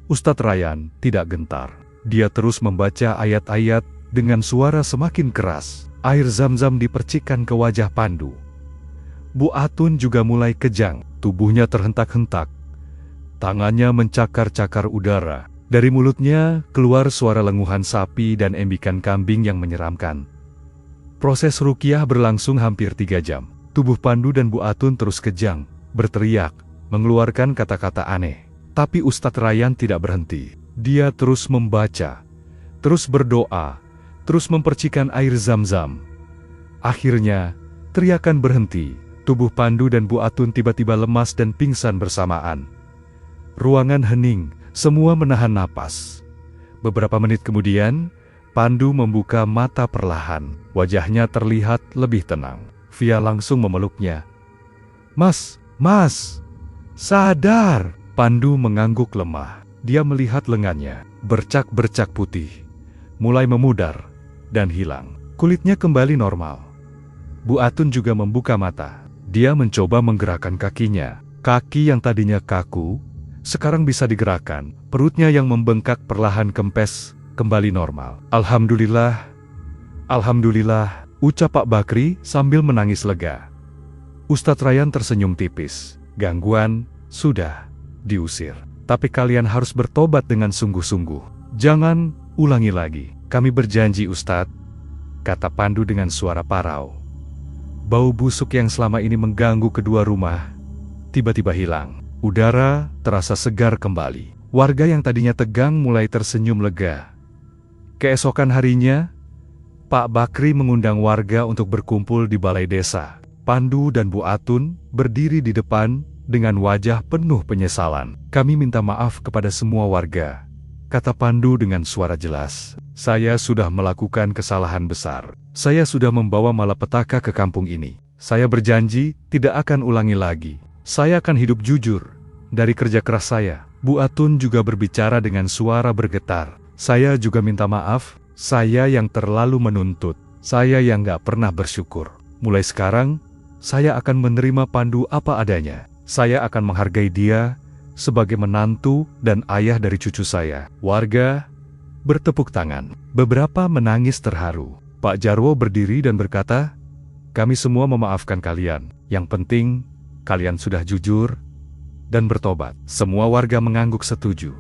Ustadz Ryan tidak gentar. Dia terus membaca ayat-ayat dengan suara semakin keras. Air zam-zam dipercikkan ke wajah Pandu. Bu Atun juga mulai kejang. Tubuhnya terhentak-hentak. Tangannya mencakar-cakar udara. Dari mulutnya keluar suara lenguhan sapi dan embikan kambing yang menyeramkan. Proses ruqyah berlangsung hampir 3 jam. Tubuh Pandu dan Bu Atun terus kejang, berteriak, mengeluarkan kata-kata aneh. Tapi Ustadz Ryan tidak berhenti. Dia terus membaca, terus berdoa, terus mempercikan air zam-zam. Akhirnya, teriakan berhenti. Tubuh Pandu dan Bu Atun tiba-tiba lemas dan pingsan bersamaan. Ruangan hening, semua menahan napas. Beberapa menit kemudian, Pandu membuka mata perlahan. Wajahnya terlihat lebih tenang. Via langsung memeluknya. Mas, sadar!" Pandu mengangguk lemah. Dia melihat lengannya, bercak-bercak putih, mulai memudar dan hilang. Kulitnya kembali normal. Bu Atun juga membuka mata. Dia mencoba menggerakkan kakinya. Kaki yang tadinya kaku, sekarang bisa digerakkan. Perutnya yang membengkak perlahan kempes, kembali normal. Alhamdulillah, ucap Pak Bakri sambil menangis lega. Ustadz Ryan tersenyum tipis. Gangguan sudah diusir. Tapi kalian harus bertobat dengan sungguh-sungguh. Jangan ulangi lagi. Kami berjanji, Ustadz, kata Pandu dengan suara parau. Bau busuk yang selama ini mengganggu kedua rumah tiba-tiba hilang. Udara terasa segar kembali. Warga yang tadinya tegang mulai tersenyum lega. Keesokan harinya, Pak Bakri mengundang warga untuk berkumpul di balai desa. Pandu dan Bu Atun berdiri di depan dengan wajah penuh penyesalan. Kami minta maaf kepada semua warga, kata Pandu dengan suara jelas. Saya sudah melakukan kesalahan besar. Saya sudah membawa malapetaka ke kampung ini. Saya berjanji tidak akan ulangi lagi. Saya akan hidup jujur dari kerja keras saya. Bu Atun juga berbicara dengan suara bergetar. Saya juga minta maaf, saya yang terlalu menuntut. Saya yang gak pernah bersyukur. Mulai sekarang, saya akan menerima Pandu apa adanya. Saya akan menghargai dia sebagai menantu dan ayah dari cucu saya. Warga bertepuk tangan. Beberapa menangis terharu. Pak Jarwo berdiri dan berkata, kami semua memaafkan kalian. Yang penting, kalian sudah jujur dan bertobat. Semua warga mengangguk setuju.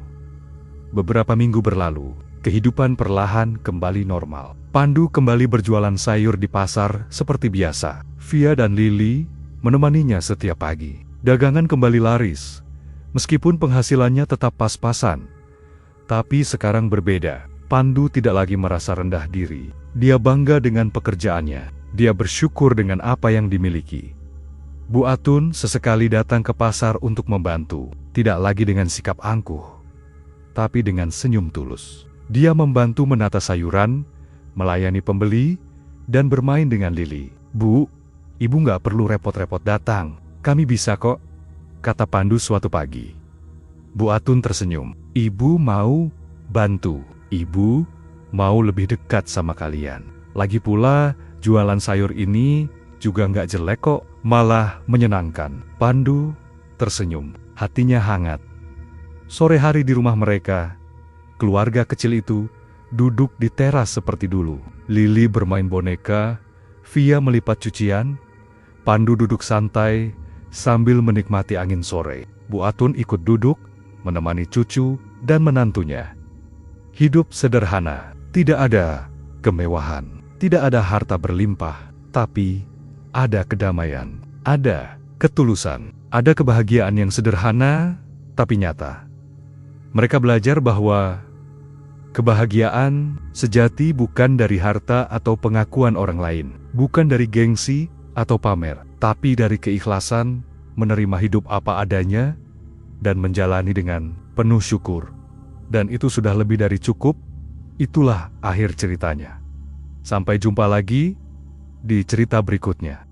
Beberapa minggu berlalu, kehidupan perlahan kembali normal. Pandu kembali berjualan sayur di pasar seperti biasa. Via dan Lili menemaninya setiap pagi. Dagangan kembali laris, meskipun penghasilannya tetap pas-pasan. Tapi sekarang berbeda. Pandu tidak lagi merasa rendah diri. Dia bangga dengan pekerjaannya. Dia bersyukur dengan apa yang dimiliki. Bu Atun sesekali datang ke pasar untuk membantu. Tidak lagi dengan sikap angkuh, tapi dengan senyum tulus. Dia membantu menata sayuran, melayani pembeli, dan bermain dengan Lili. Bu, ibu nggak perlu repot-repot datang. Kami bisa kok, kata Pandu suatu pagi. Bu Atun tersenyum. Ibu mau bantu. Ibu mau lebih dekat sama kalian. Lagi pula, jualan sayur ini juga nggak jelek kok, malah menyenangkan. Pandu tersenyum, hatinya hangat. Sore hari di rumah mereka, keluarga kecil itu duduk di teras seperti dulu. Lili bermain boneka, Via melipat cucian, Pandu duduk santai sambil menikmati angin sore. Bu Atun ikut duduk, menemani cucu dan menantunya. Hidup sederhana, tidak ada kemewahan, tidak ada harta berlimpah, tapi ada kedamaian, ada ketulusan, ada kebahagiaan yang sederhana tapi nyata. Mereka belajar bahwa kebahagiaan sejati bukan dari harta atau pengakuan orang lain, bukan dari gengsi atau pamer, tapi dari keikhlasan menerima hidup apa adanya dan menjalani dengan penuh syukur. Dan itu sudah lebih dari cukup. Itulah akhir ceritanya. Sampai jumpa lagi di cerita berikutnya.